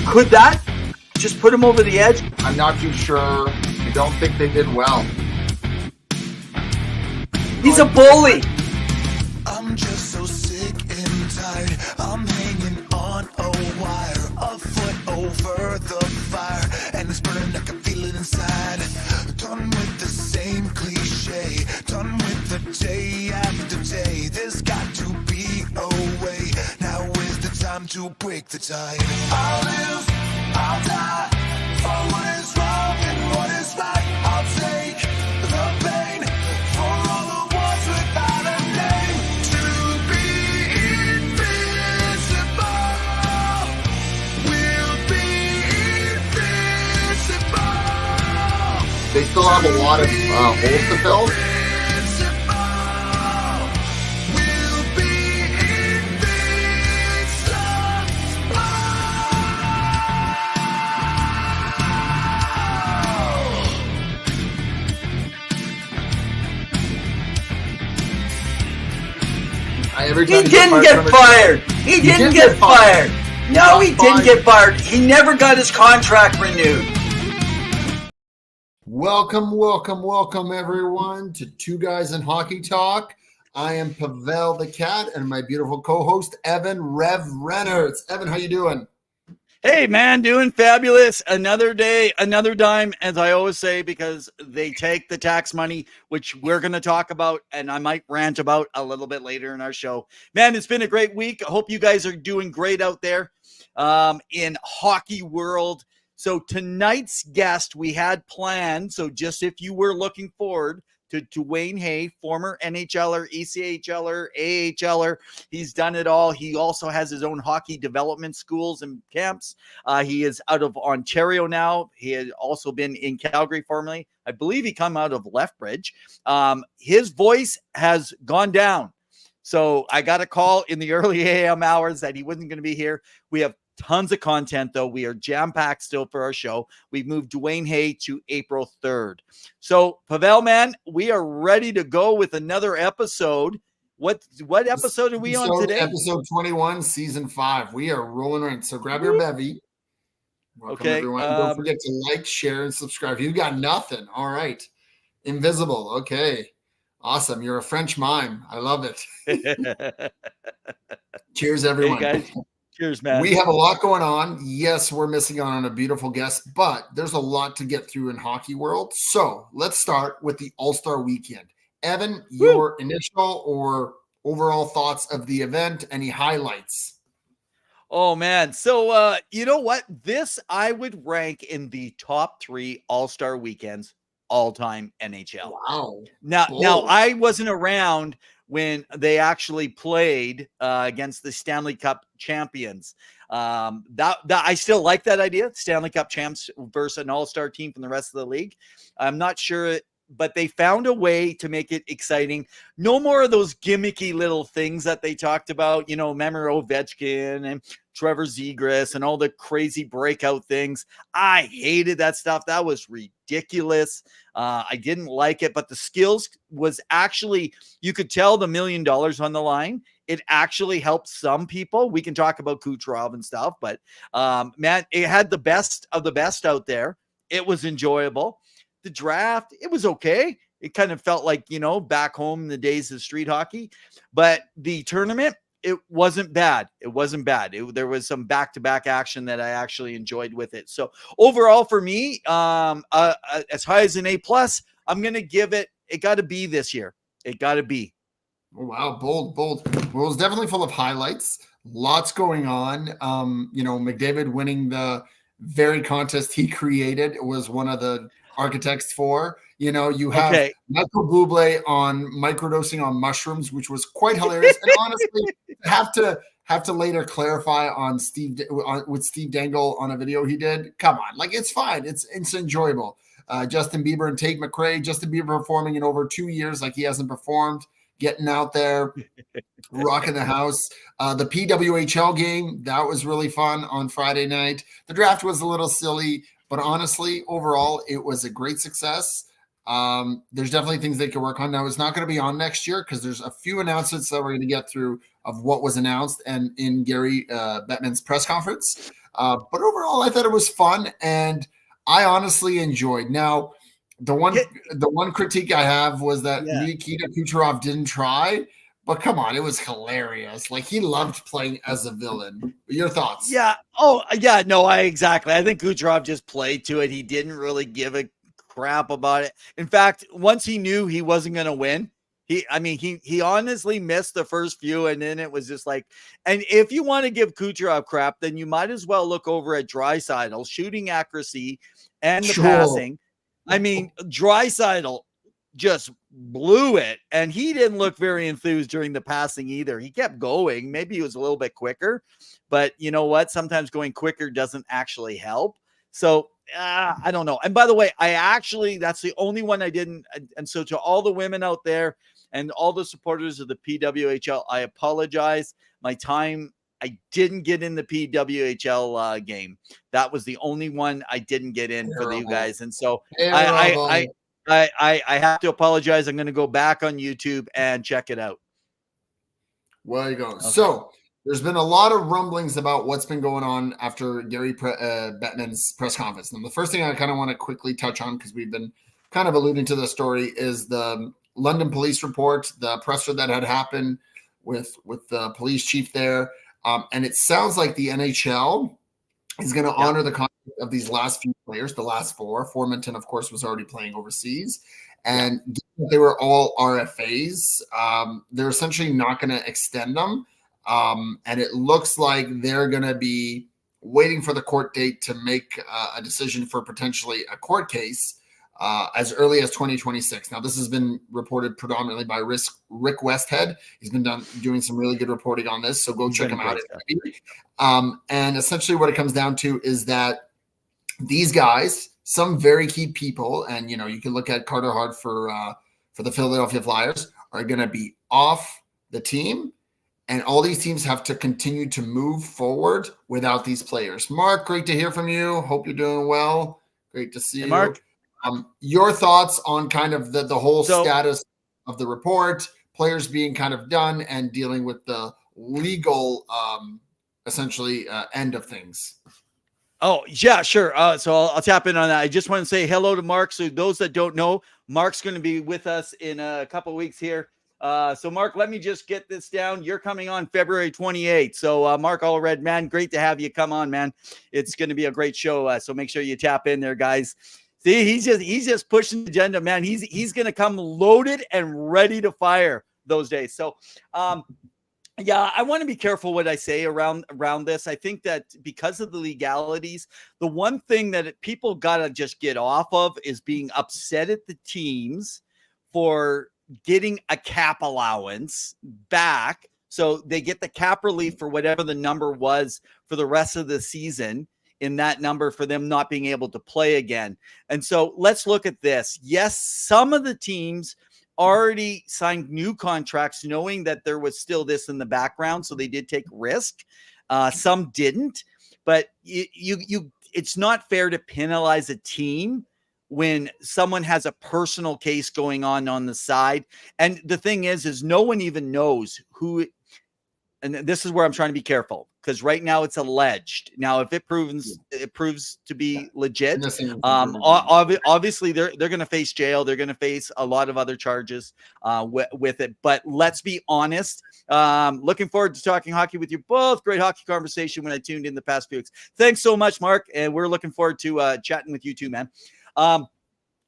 Could that just put him over the edge? I'm not too sure. I don't think they did well. He's a bully. I'm just so sick and tired. I'm hanging on a wire, a foot over the fire, and it's burning. I can feel it inside. Done with the same cliche, done with the day after day. There's got to be a way. Now is the time to break the tide. I'll live, I'll die for what is wrong and what is right. I'll take the pain for all the ones without a name. To be invincible, we'll be invincible. They still have a lot of holes to fill. We'll be Every He time didn't get fired. He didn't get fired. No, he didn't get fired. He never got his contract renewed. Welcome, everyone, to Two Guys in Hockey Talk. I am Pawel the Cat, and my beautiful co-host, Evan Rev Reynolds. Evan, how you doing? Hey, man, doing fabulous. Another day, another dime, as I always say, because they take the tax money, which we're going to talk about, and I might rant about a little bit later in our show. Man, it's been a great week. I hope you guys are doing great out there in hockey world. So tonight's guest we had planned, so just if you were looking forward to Dwayne Hay, former NHLer, ECHLer, AHLer. He's done it all. He also has his own hockey development schools and camps. He is out of Ontario now. He had also been in Calgary formerly. I believe he come out of Lethbridge. His voice has gone down. So I got a call in the early AM hours that he wasn't going to be here. We have tons of content, though. We are jam-packed still for our show. We've moved Dwayne Hay to April 3rd. So, Pawel, man, we are ready to go with another episode. What episode are we on today? Episode 21, Season 5. We are rolling right. So grab your bevy. Welcome, everyone. Don't forget to like, share, and subscribe. You got nothing. All right. Invisible. Okay. Awesome. You're a French mime. I love it. Cheers, everyone. Hey, guys. Cheers, man. We have a lot going on. Yes, we're missing out on a beautiful guest, but there's a lot to get through in hockey world. So let's start with the All-Star Weekend. Evan, your initial or overall thoughts of the event, any highlights? Oh, man. So, you know what? This I would rank in the top 3 All-Star weekends all-time NHL. Wow. Now I wasn't around when they actually played against the Stanley Cup champions. That I still like that idea, Stanley Cup champs versus an all-star team from the rest of the league. I'm not sure, but they found a way to make it exciting. No more of those gimmicky little things that they talked about, you know, remember Ovechkin and Trevor Zegras and all the crazy breakout things. I hated that stuff. That was ridiculous. I didn't like it, but the skills was actually, you could tell the $1 million on the line. It actually helped some people. We can talk about Kucherov and stuff, but man, it had the best of the best out there. It was enjoyable. The draft, it was okay. It kind of felt like, you know, back home in the days of street hockey, but the tournament, it wasn't bad. It wasn't bad. There was some back-to-back action that I actually enjoyed with it. So overall for me, as high as an A+, I'm going to give it got to be this year. It got to be. Oh, wow. Bold. Well, it was definitely full of highlights. Lots going on. You know, McDavid winning the very contest he created was one of the architects for. You know, you have Michael Bublé on microdosing on mushrooms, which was quite hilarious. And honestly, have to later clarify on with Steve Dangle on a video he did. Come on, like it's fine. It's enjoyable. Justin Bieber and Tate McRae. Justin Bieber performing in over 2 years like he hasn't performed. Getting out there, rocking the house. The PWHL game, that was really fun on Friday night. The draft was a little silly, but honestly, overall, it was a great success. There's definitely things they can work on. Now, it's not going to be on next year because there's a few announcements that we're going to get through of what was announced and in Gary Bettman's press conference. But overall, I thought it was fun and I honestly enjoyed. Now, the one critique I have was that Nikita Kucherov didn't try. But come on, it was hilarious. Like, he loved playing as a villain. Your thoughts? Yeah. Oh, yeah. No, I think Kucherov just played to it. He didn't really give a crap about it. In fact, once he knew he wasn't going to win, he honestly missed the first few, and then it was just like, and if you want to give Kucherov crap, then you might as well look over at Draisaitl's shooting accuracy and the passing. I mean, Draisaitl just blew it, and he didn't look very enthused during the passing either. He kept going. Maybe he was a little bit quicker, but you know what? Sometimes going quicker doesn't actually help. So I don't know. And by the way, that's the only one I didn't. And so to all the women out there and all the supporters of the PWHL, I apologize. I didn't get in the PWHL game. That was the only one I didn't get in for you guys. And so I have to apologize. I'm going to go back on YouTube and check it out. Well, you go. Okay. So there's been a lot of rumblings about what's been going on after Gary Bettman's press conference. And the first thing I kind of want to quickly touch on, because we've been kind of alluding to the story, is the London police report, the presser that had happened with the police chief there. And it sounds like the NHL is going to honor the contract of these last few players, the last four. Formanton, of course, was already playing overseas. And they were all RFAs. They're essentially not going to extend them. And it looks like they're going to be waiting for the court date to make a decision for potentially a court case as early as 2026. Now, this has been reported predominantly by Rick Westhead. He's been doing some really good reporting on this, so go check him out. And essentially what it comes down to is that these guys, some very key people, and, you know, you can look at Carter Hart for the Philadelphia Flyers, are going to be off the team. And all these teams have to continue to move forward without these players. Mark, great to hear from you. Hope you're doing well. Great to see you. Mark. Your thoughts on kind of the whole status of the report, players being kind of done and dealing with the legal, essentially, end of things. Oh, yeah, sure. So I'll tap in on that. I just want to say hello to Mark. So those that don't know, Mark's going to be with us in a couple of weeks here. So Mark, let me just get this down. You're coming on February 28th. So Mark Allred, man, great to have you come on, man. It's going to be a great show. So make sure you tap in there, guys. See, he's just pushing the agenda, man. He's going to come loaded and ready to fire those days. So, yeah, I want to be careful what I say around this. I think that because of the legalities, the one thing that people got to just get off of is being upset at the teams for getting a cap allowance back. So they get the cap relief for whatever the number was for the rest of the season, in that number for them not being able to play again. And so let's look at this. Yes, some of the teams already signed new contracts knowing that there was still this in the background, so they did take risk. Some didn't, but it's not fair to penalize a team when someone has a personal case going on the side. And the thing is no one even knows who. And this is where I'm trying to be careful, because right now it's alleged. Now, if it proves to be legit, obviously they're going to face jail. They're going to face a lot of other charges with it. But let's be honest. Looking forward to talking hockey with you both. Great hockey conversation when I tuned in the past few weeks. Thanks so much, Mark. And we're looking forward to chatting with you too, man.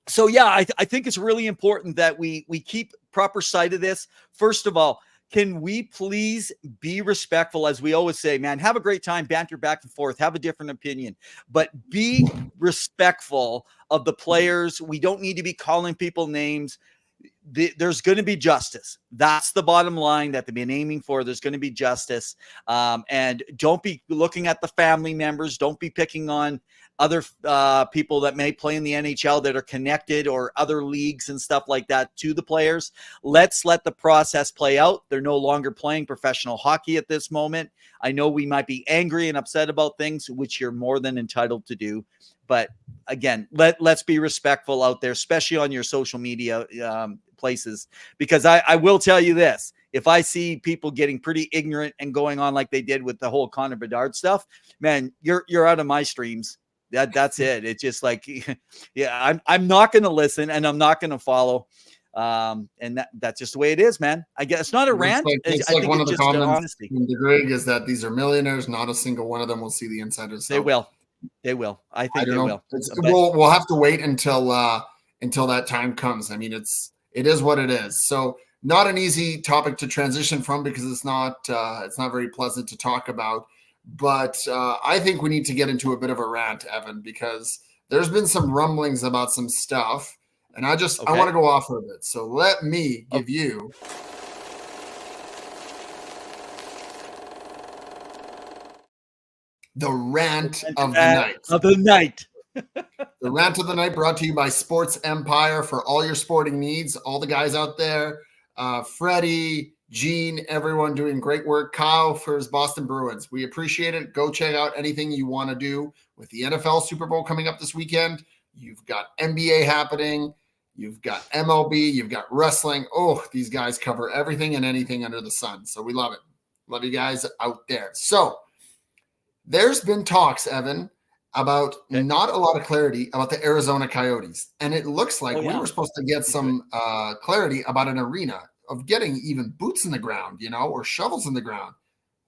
So yeah, I think it's really important that we keep proper sight of this. First of all, can we please be respectful? As we always say, man, have a great time, banter back and forth, have a different opinion, but be respectful of the players. We don't need to be calling people names. there's going to be justice. That's the bottom line that they've been aiming for. There's going to be justice. And don't be looking at the family members. Don't be picking on other people that may play in the NHL that are connected, or other leagues and stuff like that, to the players. Let's let the process play out. They're no longer playing professional hockey at this moment. I know we might be angry and upset about things, which you're more than entitled to do. But again, let's be respectful out there, especially on your social media places, because I will tell you this. If I see people getting pretty ignorant and going on like they did with the whole Connor Bedard stuff, man, you're out of my streams. That's it. It's just like, yeah, I'm not going to listen, and I'm not going to follow. And that's just the way it is, man. I guess it's not a rant. It's I like think one it's of the just comments honesty. from the Greg is that these are millionaires. Not a single one of them will see the insiders. They will. They will. I think they will. We'll have to wait until that time comes. I mean, it is what it is. So not an easy topic to transition from, because it's not very pleasant to talk about. But I think we need to get into a bit of a rant, Evan, because there's been some rumblings about some stuff, and I want to go off of it. So let me give you the rant of the night. The rant of the night, brought to you by Sports Empire for all your sporting needs. All the guys out there, Freddie, Gene, everyone doing great work. Kyle for his Boston Bruins. We appreciate it. Go check out anything you want to do with the NFL Super Bowl coming up this weekend. You've got NBA happening. You've got MLB. You've got wrestling. Oh, these guys cover everything and anything under the sun. So we love it. Love you guys out there. So there's been talks, Evan, about not a lot of clarity about the Arizona Coyotes. And it looks like we were supposed to get some clarity about an arena, of getting even boots in the ground, or shovels in the ground.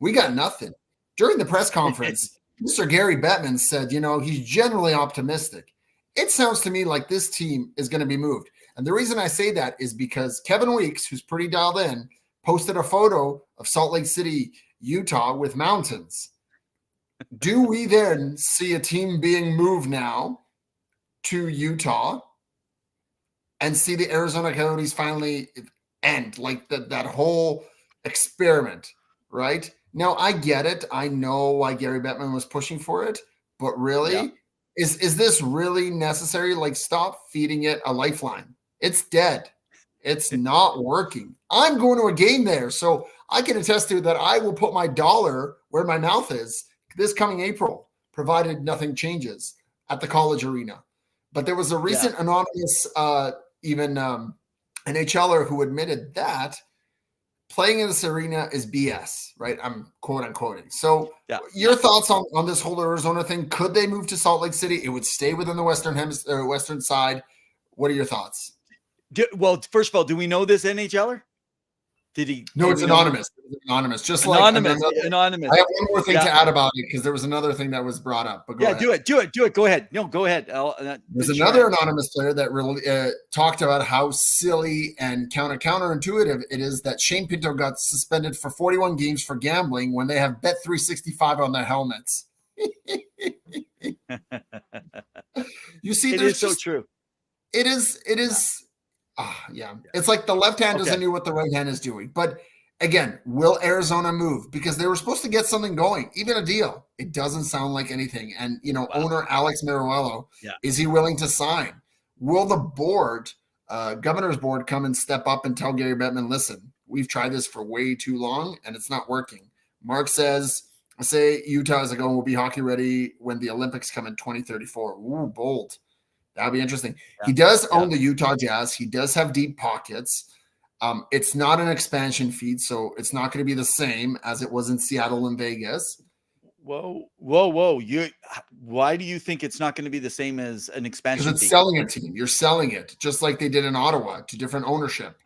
We got nothing. During the press conference, Mr. Gary Bettman said, he's generally optimistic. It sounds to me like this team is going to be moved. And the reason I say that is because Kevin Weeks, who's pretty dialed in, posted a photo of Salt Lake City, Utah with mountains. Do we then see a team being moved now to Utah and see the Arizona Coyotes finally end, like that whole experiment, right? Now, I get it. I know why Gary Bettman was pushing for it, but really, is this really necessary? Like, stop feeding it a lifeline. It's dead. It's not working. I'm going to a game there, so I can attest to that. I will put my dollar where my mouth is this coming April, provided nothing changes at the College Arena. But there was a recent anonymous NHLer who admitted that playing in this arena is BS, right? I'm quote unquoting. So your thoughts on this whole Arizona thing? Could they move to Salt Lake City? It would stay within the western side. What are your thoughts? Well, first of all, do we know this NHLer? Did he? No, it's anonymous. It's anonymous. Just anonymous. Like anonymous. I have one more thing to add about it, because there was another thing that was brought up. But go ahead. Do it. Go ahead. No, go ahead. There's another anonymous player that really talked about how silly and counterintuitive it is that Shane Pinto got suspended for 41 games for gambling when they have Bet365 on their helmets. You see, it is so true. It is. It's like the left hand doesn't know what the right hand is doing. But again, will Arizona move? Because they were supposed to get something going, even a deal. It doesn't sound like anything. And, owner Alex Meruelo, is he willing to sign? Will the board, governor's board, come and step up and tell Gary Bettman, listen, we've tried this for way too long and it's not working. Mark says, I say Utah is going, we'll be hockey ready when the Olympics come in 2034. Ooh, bold. That'll be interesting. He does own the Utah Jazz. He does have deep pockets. It's not an expansion feed, so it's not going to be the same as it was in Seattle and Vegas. Whoa. Why do you think it's not going to be the same as an expansion feed? Because it's selling a team. You're selling it, just like they did in Ottawa, to different ownership.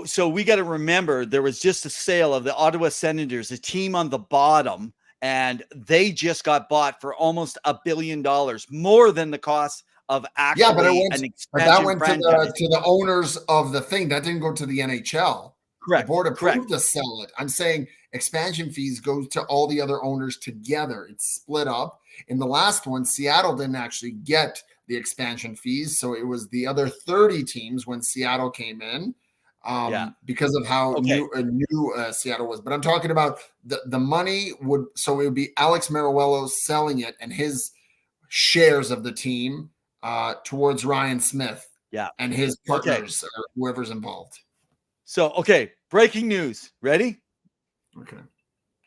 So we got to remember, there was just a sale of the Ottawa Senators, a team on the bottom, and they just got bought for almost $1 billion, more than the cost of actually an expansion franchise. To the owners of the thing. That didn't go to the NHL. Correct. The board approved to sell it. I'm saying expansion fees go to all the other owners together. It's split up. In the last one, Seattle didn't actually get the expansion fees, so it was the other 30 teams when Seattle came in. because of how Okay. new Seattle was. But I'm talking about the money so it would be Alex Meruelo selling it and his shares of the team towards Ryan Smith and his partners or whoever's involved. So, okay, breaking news. Ready? Okay.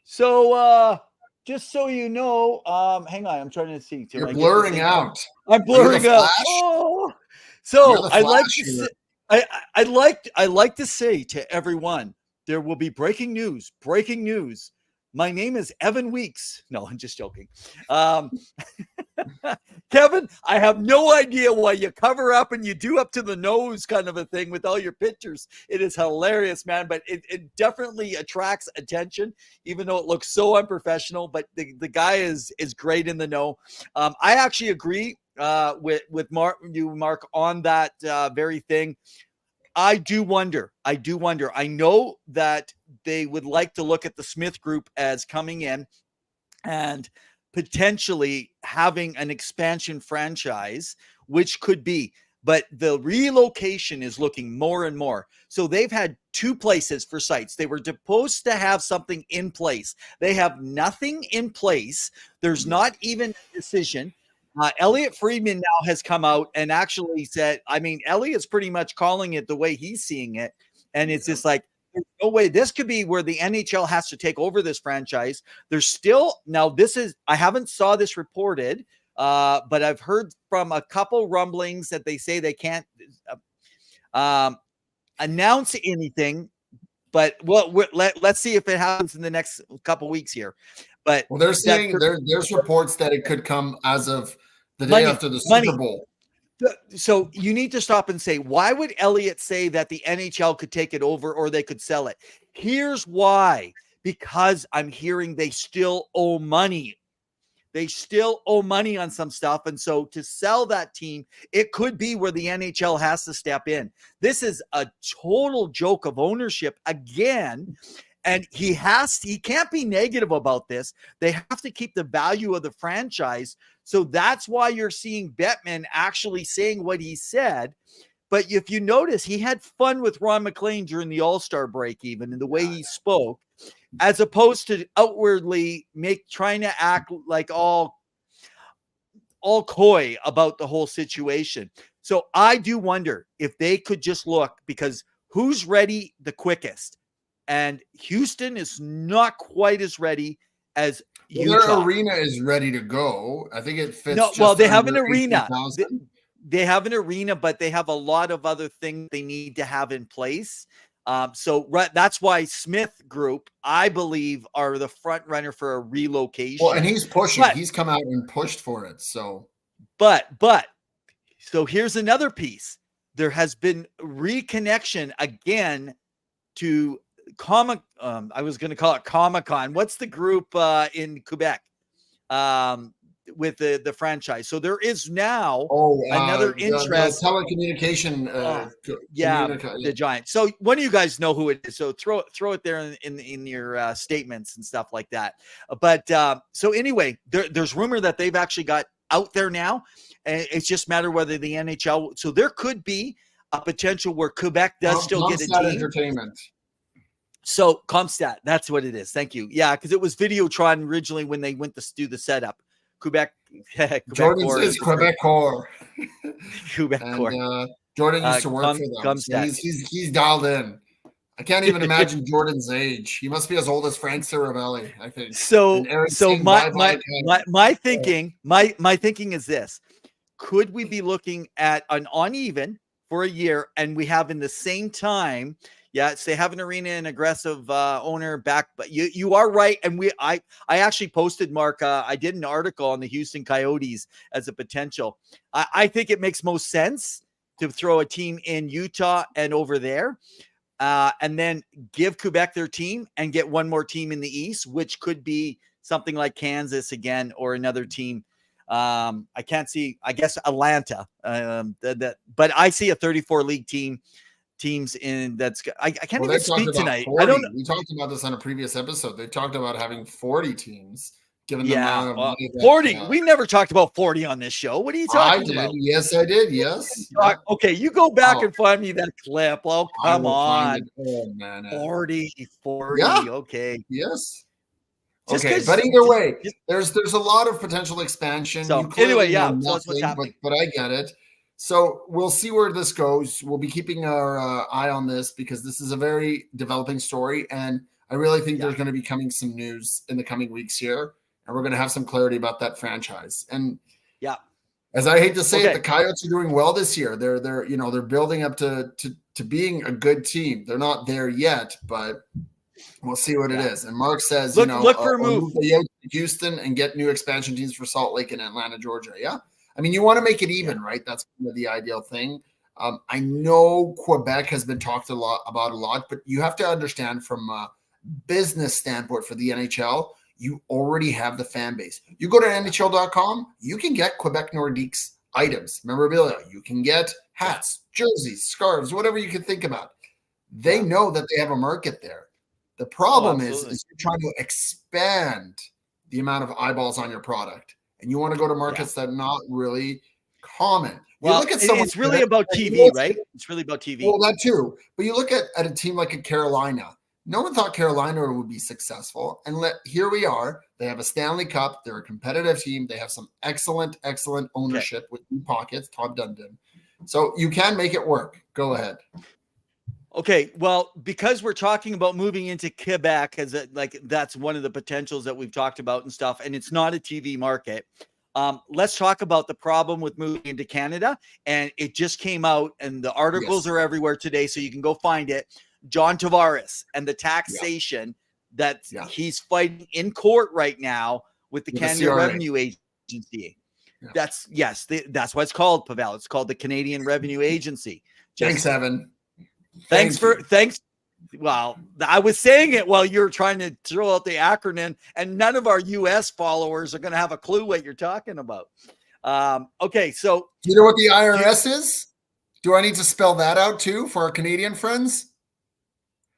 So, just so you know, hang on, I'm trying to see. You're blurring out. I'm blurring out. Oh. So I like to say to everyone, there will be breaking news. Breaking news. My name is Evan Weeks. No, I'm just joking. Kevin, I have no idea why you cover up and you do up to the nose kind of a thing with all your pictures. It is hilarious, man, but it definitely attracts attention, even though it looks so unprofessional. But the guy is great in the know. I actually agree with Mark on that very thing. I do wonder. I know that they would like to look at the Smith Group as coming in and potentially having an expansion franchise, which could be, but the relocation is looking more and more. So they've had 2 places for sites. They were supposed to have something in place. They have nothing in place. There's not even a decision. Elliot Friedman now has come out and actually said, I mean, Elliot's pretty much calling it the way he's seeing it. And it's just like, there's no way this could be where the NHL has to take over this franchise. There's still, now this is, I haven't saw this reported, but I've heard from a couple rumblings that they say they can't announce anything, but let's see if it happens in the next couple weeks here. But they're saying there's reports that it could come as of the day after the Super Bowl. So you need to stop and say, why would Elliot say that the NHL could take it over or they could sell it? Here's why. Because I'm hearing they still owe money. They still owe money on some stuff. And so to sell that team, it could be where the NHL has to step in. This is a total joke of ownership again. And he can't be negative about this. They have to keep the value of the franchise. So that's why you're seeing Bettman actually saying what he said. But if you notice, he had fun with Ron McLean during the All-Star break, even in the way he spoke, as opposed to outwardly trying to act like all coy about the whole situation. So I do wonder if they could just look, because who's ready the quickest? And Houston is not quite as ready as Utah. Their arena is ready to go. I think it fits. No, well, they have an arena. They have an arena, but they have a lot of other things they need to have in place. So that's why Smith Group, I believe, are the front runner for a relocation. Well, and he's pushing. He's come out and pushed for it. So, so here's another piece. There has been reconnection again to I was going to call it Comic-Con. What's the group in Quebec with the franchise? So there is now another interest. The telecommunication. The Giant. So one of you guys know who it is. So throw it there in your statements and stuff like that. But so anyway, there's rumor that they've actually got out there now. And it's just a matter whether the NHL. So there could be a potential where Quebec does still get a team. Entertainment. So Comstat, that's what it is. Thank you. Yeah, because it was Videotron originally when they went to do the setup. Quebec Jordan is Quebecor. Quebecor. Jordan used to work for them. He's dialed in. I can't even imagine Jordan's age. He must be as old as Frank Saravelli, I think. So my thinking is this: could we be looking at an uneven for a year, and we have in the same time? Yes, they have an arena and aggressive owner back, but you are right. And I actually posted, Mark, I did an article on the Houston Coyotes as a potential. I think it makes most sense to throw a team in Utah and over there, and then give Quebec their team and get one more team in the East, which could be something like Kansas again or another team. I can't see, I guess Atlanta, but I see a 34 league teams in that's I can't even speak tonight. 40. I don't know. We talked about this on a previous episode. They talked about having 40 teams given the amount of money that, 40. We never talked about 40 on this show. What are you talking about? Yes, I did. Yes. Okay, you go back and find me that clip. Oh, come on. Oh, man. 40. Yeah. Okay. Yes. Just okay, but either way, there's a lot of potential expansion. So anyway, yeah, nothing, that's what's happening. But I get it. So we'll see where this goes. We'll be keeping our eye on this because this is a very developing story, and I really think there's going to be coming some news in the coming weeks here, and we're going to have some clarity about that franchise. And as I hate to say it, the Coyotes are doing well this year. They're building up to being a good team. They're not there yet, but we'll see what it is. And Mark says, look for a move to Houston and get new expansion teams for Salt Lake and Atlanta, Georgia. Yeah. I mean, you want to make it even, right? That's kind of the ideal thing. I know Quebec has been talked about a lot, but you have to understand from a business standpoint for the NHL, you already have the fan base. You go to NHL.com, you can get Quebec Nordiques items, memorabilia. You can get hats, jerseys, scarves, whatever you can think about. They know that they have a market there. The problem is you're trying to expand the amount of eyeballs on your product, and you want to go to markets that are not really common. Well, look at someone. It's really about TV, right? It's really about TV. Well, that too. But you look at a team like a Carolina. No one thought Carolina would be successful, and here we are. They have a Stanley Cup. They're a competitive team. They have some excellent ownership with deep pockets. Todd Dundon. So you can make it work. Go ahead. Okay, well, because we're talking about moving into Quebec, that's one of the potentials that we've talked about and stuff, and it's not a TV market. Let's talk about the problem with moving into Canada, and it just came out, and the articles are everywhere today, so you can go find it. John Tavares and the taxation that he's fighting in court right now with the Canada Revenue Agency. Yeah. That's what it's called, Pawel. It's called the Canadian Revenue Agency. Thanks, Evan. Thanks. Well, I was saying it while you're trying to throw out the acronym, and none of our US followers are going to have a clue what you're talking about. Okay, so do you know what the IRS is? Do I need to spell that out too for our Canadian friends?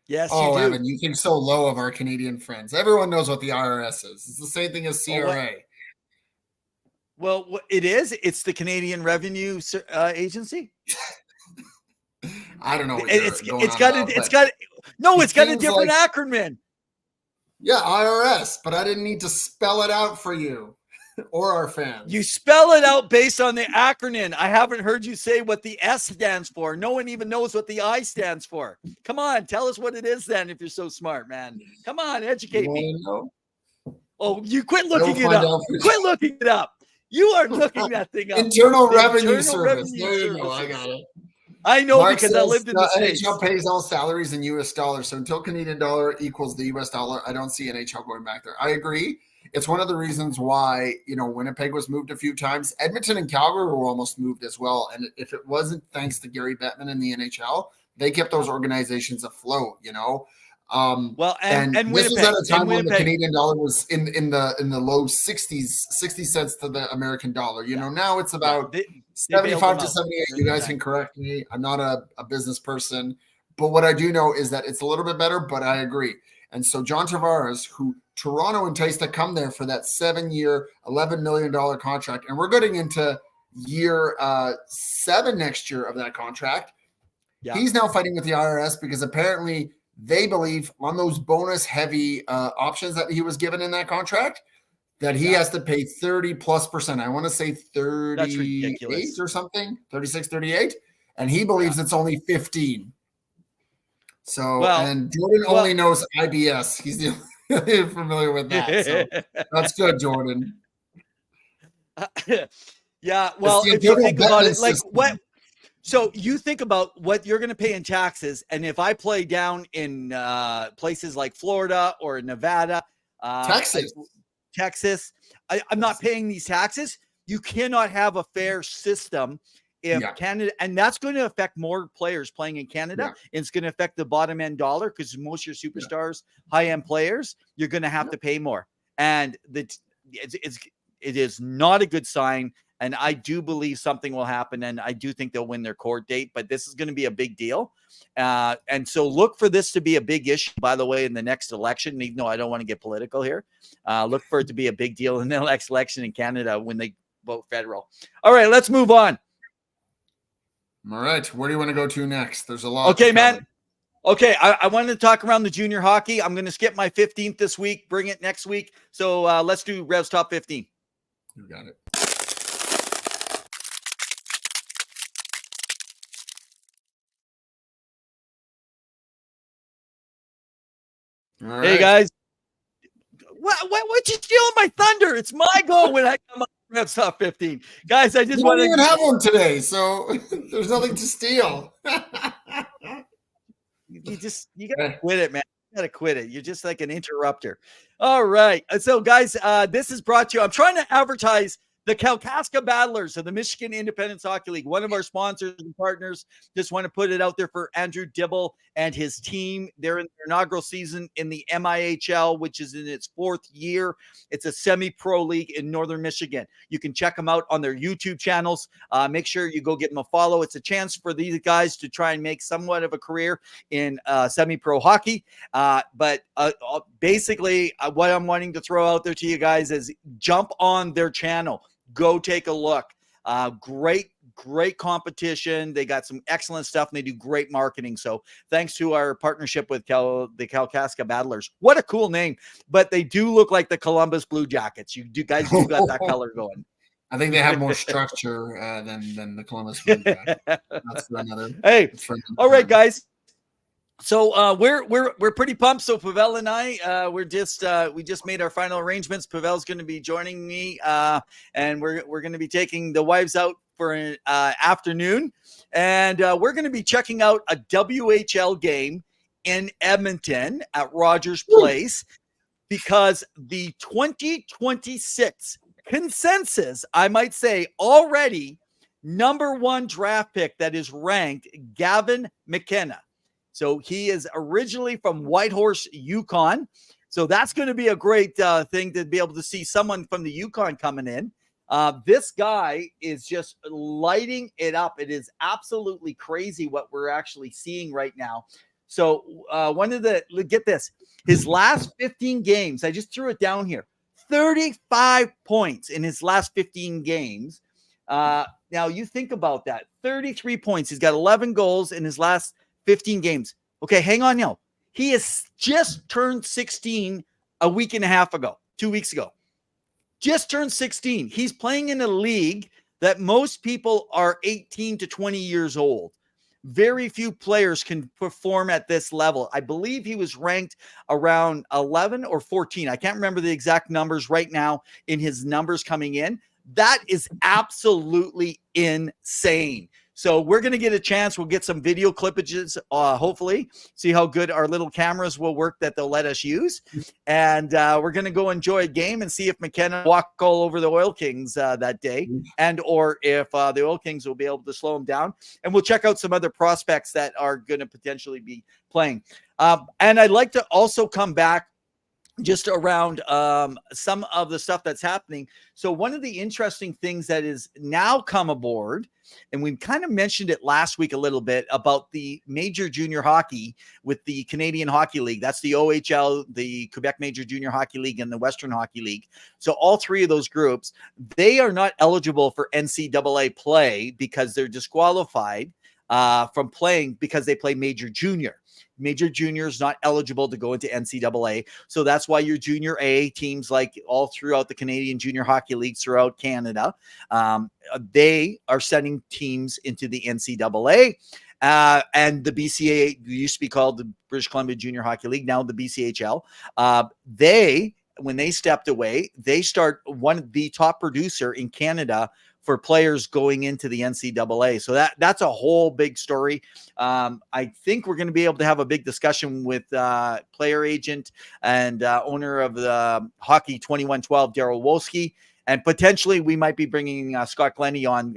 Yes, you do. Evan, you think so low of our Canadian friends. Everyone knows what the IRS is. It's the same thing as CRA. Well, it is. It's the Canadian Revenue Agency. I don't know. It's got a different acronym. Yeah, IRS, but I didn't need to spell it out for you or our fans. You spell it out based on the acronym. I haven't heard you say what the S stands for. No one even knows what the I stands for. Come on, tell us what it is then if you're so smart, man. Come on, educate me. Oh, you quit looking it up. Quit looking it up. You are looking that thing up. Internal Revenue Service. There you go. I got it. I know because I lived in the States. NHL pays all salaries in US dollars. So until Canadian dollar equals the US dollar, I don't see NHL going back there. I agree. It's one of the reasons why, Winnipeg was moved a few times. Edmonton and Calgary were almost moved as well. And if it wasn't thanks to Gary Bettman and the NHL, they kept those organizations afloat, and this Winnipeg, was at a time when the Canadian dollar was in the low 60 cents to the American dollar. Now it's about 75 to 78. You guys can correct me. I'm not a business person, but what I do know is that it's a little bit better, but I agree. And so John Tavares, who Toronto enticed to come there for that 7-year, $11 million contract, and we're getting into year 7 next year of that contract. Yeah. He's now fighting with the IRS because apparently they believe on those bonus heavy options that he was given in that contract that he has to pay 30+%. I want to say 38 or something, 36, 38. And he believes it's only 15. So, and Jordan only knows IBS. He's the only familiar with that. So that's good, Jordan. Yeah. Well, if you think about it, like what? So you think about what you're going to pay in taxes, and if I play down in places like Florida or Nevada, Texas, I'm not paying these taxes. You cannot have a fair system if Canada, and that's going to affect more players playing in Canada. And it's going to affect the bottom end dollar because most of your superstars, high end players, you're going to have to pay more, and it is not a good sign. And I do believe something will happen, and I do think they'll win their court date, but this is going to be a big deal. And so look for this to be a big issue, by the way, in the next election, even though I don't want to get political here. Look for it to be a big deal in the next election in Canada when they vote federal. All right, let's move on. All right. Where do you want to go to next? There's a lot. Okay, man. Okay, I wanted to talk around the junior hockey. I'm going to skip my 15th this week, bring it next week. So let's do Rev's top 15. You got it. All right. Hey, guys. What you stealing my thunder? It's my goal when I come up with Rev's top 15. Guys, I just want to even have one today, so there's nothing to steal. You gotta quit it, man. You gotta quit it. You're just like an interrupter. All right. So, guys, this is brought to you. I'm trying to advertise the Kalkaska Battlers of the Michigan Independence Hockey League, one of our sponsors and partners. Just want to put it out there for Andrew Dibble and his team. They're in their inaugural season in the MIHL, which is in its 4th year. It's a semi-pro league in Northern Michigan. You can check them out on their YouTube channels. Make sure you go give them a follow. It's a chance for these guys to try and make somewhat of a career in semi-pro hockey. But basically, what I'm wanting to throw out there to you guys is jump on their channel. Go take a look. Great competition. They got some excellent stuff, and they do great marketing. So thanks to our partnership with the Kalkaska Battlers. What a cool name. But they do look like the Columbus Blue Jackets. You guys do got that color going. I think they have more structure than the Columbus Blue Jackets. That's for another. Hey, all right, guys. So we're pretty pumped. So Pawel and I, we just made our final arrangements. Pawel's going to be joining me, and we're going to be taking the wives out for an afternoon, and we're going to be checking out a WHL game in Edmonton at Rogers Place, because the 2026 consensus, I might say, already #1 draft pick that is ranked, Gavin McKenna. So he is originally from Whitehorse, Yukon. So that's going to be a great thing to be able to see someone from the Yukon coming in. This guy is just lighting it up. It is absolutely crazy what we're actually seeing right now. So get this, his last 15 games, I just threw it down here, 35 points in his last 15 games. Now you think about that, 33 points. He's got 11 goals in his last 15 games. Okay, hang on now. He has just turned 16 a week and a half ago, 2 weeks ago. Just turned 16. He's playing in a league that most people are 18 to 20 years old. Very few players can perform at this level. I believe he was ranked around 11 or 14. I can't remember the exact numbers right now in his numbers coming in. That is absolutely insane. So we're going to get a chance. We'll get some video clippages, hopefully, see how good our little cameras will work that they'll let us use. And we're going to go enjoy a game and see if McKenna walk all over the Oil Kings that day, and or if the Oil Kings will be able to slow them down. And we'll check out some other prospects that are going to potentially be playing. And I'd like to also come back just around some of the stuff that's happening. So one of the interesting things that is now come aboard, and we kind of mentioned it last week a little bit, about the major junior hockey with the Canadian Hockey League. That's the OHL, the Quebec Major Junior Hockey League, and the Western Hockey League. So all three of those groups, they are not eligible for NCAA play because they're disqualified from playing because they play major junior. Major junior is not eligible to go into NCAA. So that's why your junior A teams, like all throughout the Canadian junior hockey leagues throughout Canada, they are sending teams into the NCAA. And the BCA used to be called the British Columbia Junior Hockey League, now the BCHL. When they stepped away, they start one of the top producer in Canada for players going into the NCAA. So that's a whole big story. I think we're going to be able to have a big discussion with player agent and owner of the Hockey 2112, Daryl Wolski. And potentially we might be bringing Scott Glennie on.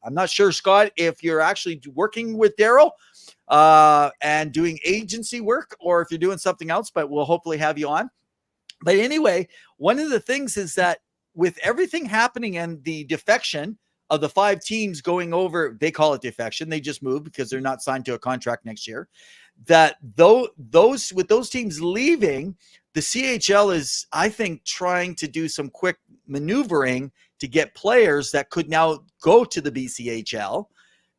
I'm not sure, Scott, if you're actually working with Daryl and doing agency work, or if you're doing something else, but we'll hopefully have you on. But anyway, one of the things is that with everything happening and the defection of the 5 teams going over, they call it defection. They just moved because they're not signed to a contract next year. That those teams leaving, the CHL is, I think, trying to do some quick maneuvering to get players that could now go to the BCHL,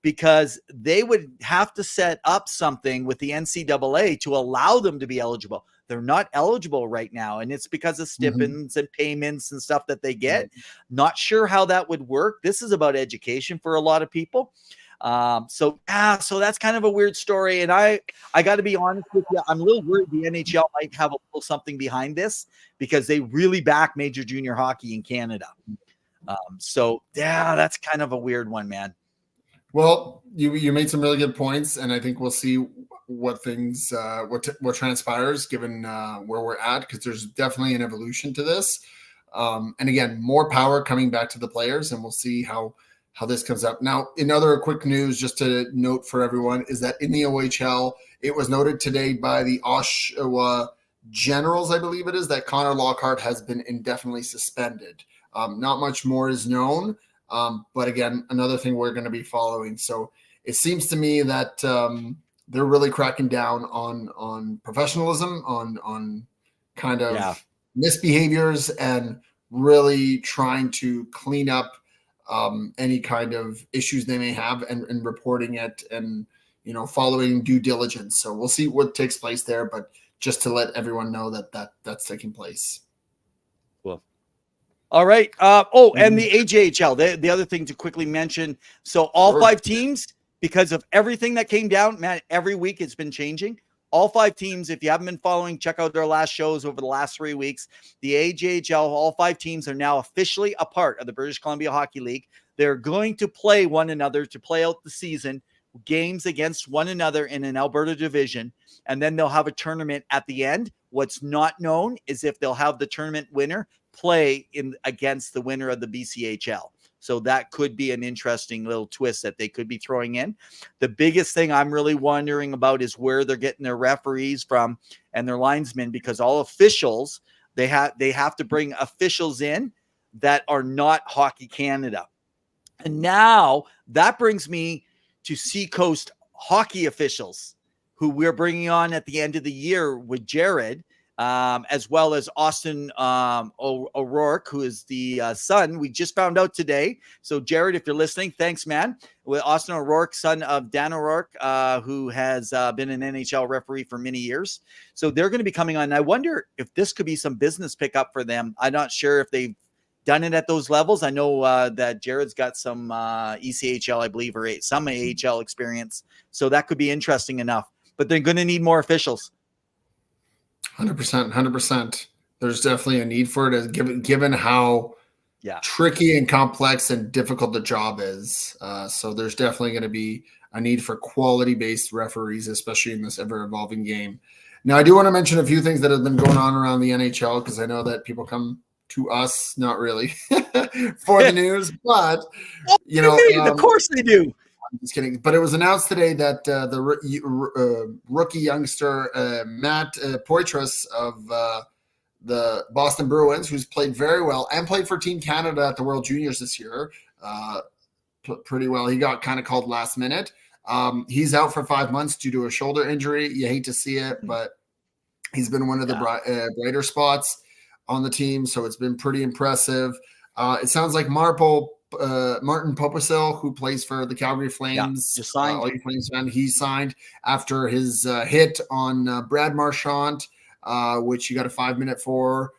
because they would have to set up something with the NCAA to allow them to be eligible. They're not eligible right now, and it's because of stipends and payments and stuff that they get. Not sure how that would work. This is about education for a lot of people. So that's kind of a weird story. And I got to be honest with you, I'm a little worried the NHL might have a little something behind this, because they really back major junior hockey in Canada. So that's kind of a weird one, man. Well, you made some really good points, and I think we'll see what things what transpires given where we're at, because there's definitely an evolution to this. And again, more power coming back to the players, and we'll see how this comes up. Now, in other quick news, just to note for everyone, is that in the OHL, it was noted today by the Oshawa Generals, I believe it is, that Connor Lockhart has been indefinitely suspended. Not much more is known. But again, another thing we're going to be following. So it seems to me that they're really cracking down on professionalism, on kind of misbehaviors, and really trying to clean up any kind of issues they may have, and reporting it, and following due diligence. So we'll see what takes place there, but just to let everyone know that's taking place. Cool. All right. And the AJHL, the other thing to quickly mention. So all 5 teams, because of everything that came down, man, every week it's been changing. All 5 teams, if you haven't been following, check out their last shows over the last 3 weeks. The AJHL, all 5 teams are now officially a part of the British Columbia Hockey League. They're going to play one another to play out the season, games against one another in an Alberta division, and then they'll have a tournament at the end. What's not known is if they'll have the tournament winner play against the winner of the BCHL. So that could be an interesting little twist that they could be throwing in. The biggest thing I'm really wondering about is where they're getting their referees from and their linesmen, because all officials, they have to bring officials in that are not Hockey Canada. And now that brings me to Seacoast hockey officials, who we're bringing on at the end of the year with Jared, as well as Austin O'Rourke, who is the son. We just found out today. So, Jared, if you're listening, thanks, man. With Austin O'Rourke, son of Dan O'Rourke, who has been an NHL referee for many years. So they're going to be coming on. I wonder if this could be some business pickup for them. I'm not sure if they've done it at those levels. I know that Jared's got some ECHL, I believe, or some AHL experience. So that could be interesting enough. But they're going to need more officials. 100%. There's definitely a need for it, given how tricky and complex and difficult the job is. So there's definitely going to be a need for quality-based referees, especially in this ever-evolving game. Now, I do want to mention a few things that have been going on around the NHL, because I know that people come to us, not really, for the news, but of course they do. I'm just kidding. But it was announced today that the rookie youngster Matt Poitras of the Boston Bruins, who's played very well and played for Team Canada at the World Juniors this year, pretty well. He got kind of called last minute. He's out for 5 months due to a shoulder injury. You hate to see it, but he's been one of the brighter spots on the team, so it's been pretty impressive. It sounds like Martin Popisil, who plays for the Calgary Flames, just signed. Flames fan, he signed after his hit on Brad Marchand, which he got a 5-minute for.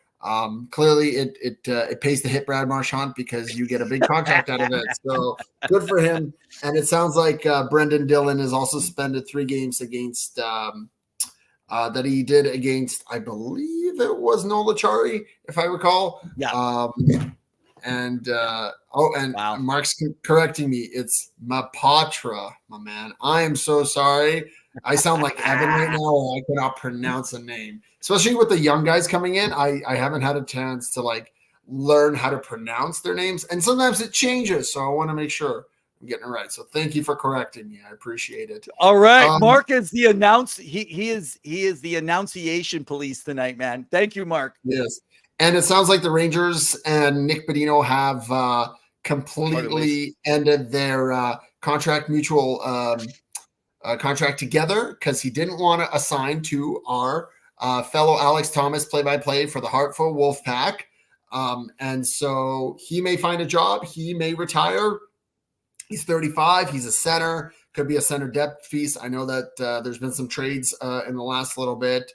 Clearly, it pays to hit Brad Marchand, because you get a big contract out of it. So good for him. And it sounds like Brendan Dillon is also suspended 3 games against that he did against, I believe it was Nola Chari, if I recall. Yeah. Wow. Mark's correcting me. It's Mapatra, my man. I am so sorry. I sound like Evan right now. I cannot pronounce a name, especially with the young guys coming in. I haven't had a chance to learn how to pronounce their names, and sometimes it changes. So I want to make sure I'm getting it right. So thank you for correcting me. I appreciate it. All right. Mark is the he is the annunciation police tonight, man. Thank you, Mark. Yes. And it sounds like the Rangers and Nick Bodino have completely ended their contract contract together because he didn't want to assign to our fellow Alex Thomas play-by-play for the Hartford Wolfpack. And so he may find a job. He may retire. He's 35. He's a center. Could be a center depth piece. I know that there's been some trades in the last little bit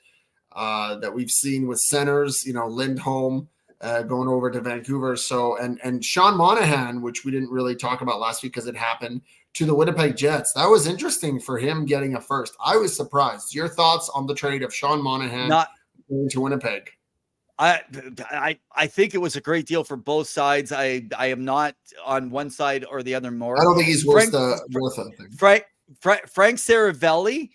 that we've seen with centers, Lindholm going over to Vancouver. So, and Sean Monahan, which we didn't really talk about last week because it happened, to the Winnipeg Jets. That was interesting for him getting a first. I was surprised. Your thoughts on the trade of Sean Monahan going to Winnipeg? I think it was a great deal for both sides. I am not on one side or the other more. I don't think he's worth it. Frank Saravelli.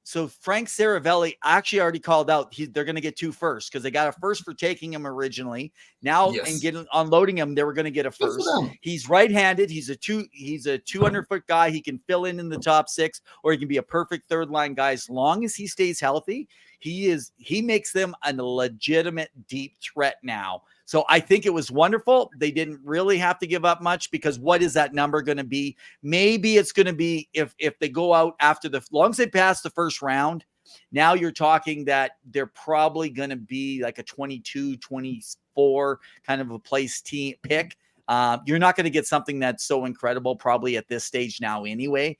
So Frank Saravelli actually already called out. They're going to get 2 firsts because they got a first for taking him originally. Now and unloading him, they were going to get a first. He's right-handed. He's a 200-foot guy. He can fill in the top 6, or he can be a perfect third line guy as long as he stays healthy. He makes them a legitimate deep threat now. So I think it was wonderful. They didn't really have to give up much because what is that number going to be? Maybe it's going to be if they go out after as long as they pass the first round, now you're talking that they're probably going to be like a 22, 24 kind of a place team pick. You're not going to get something that's so incredible probably at this stage now anyway.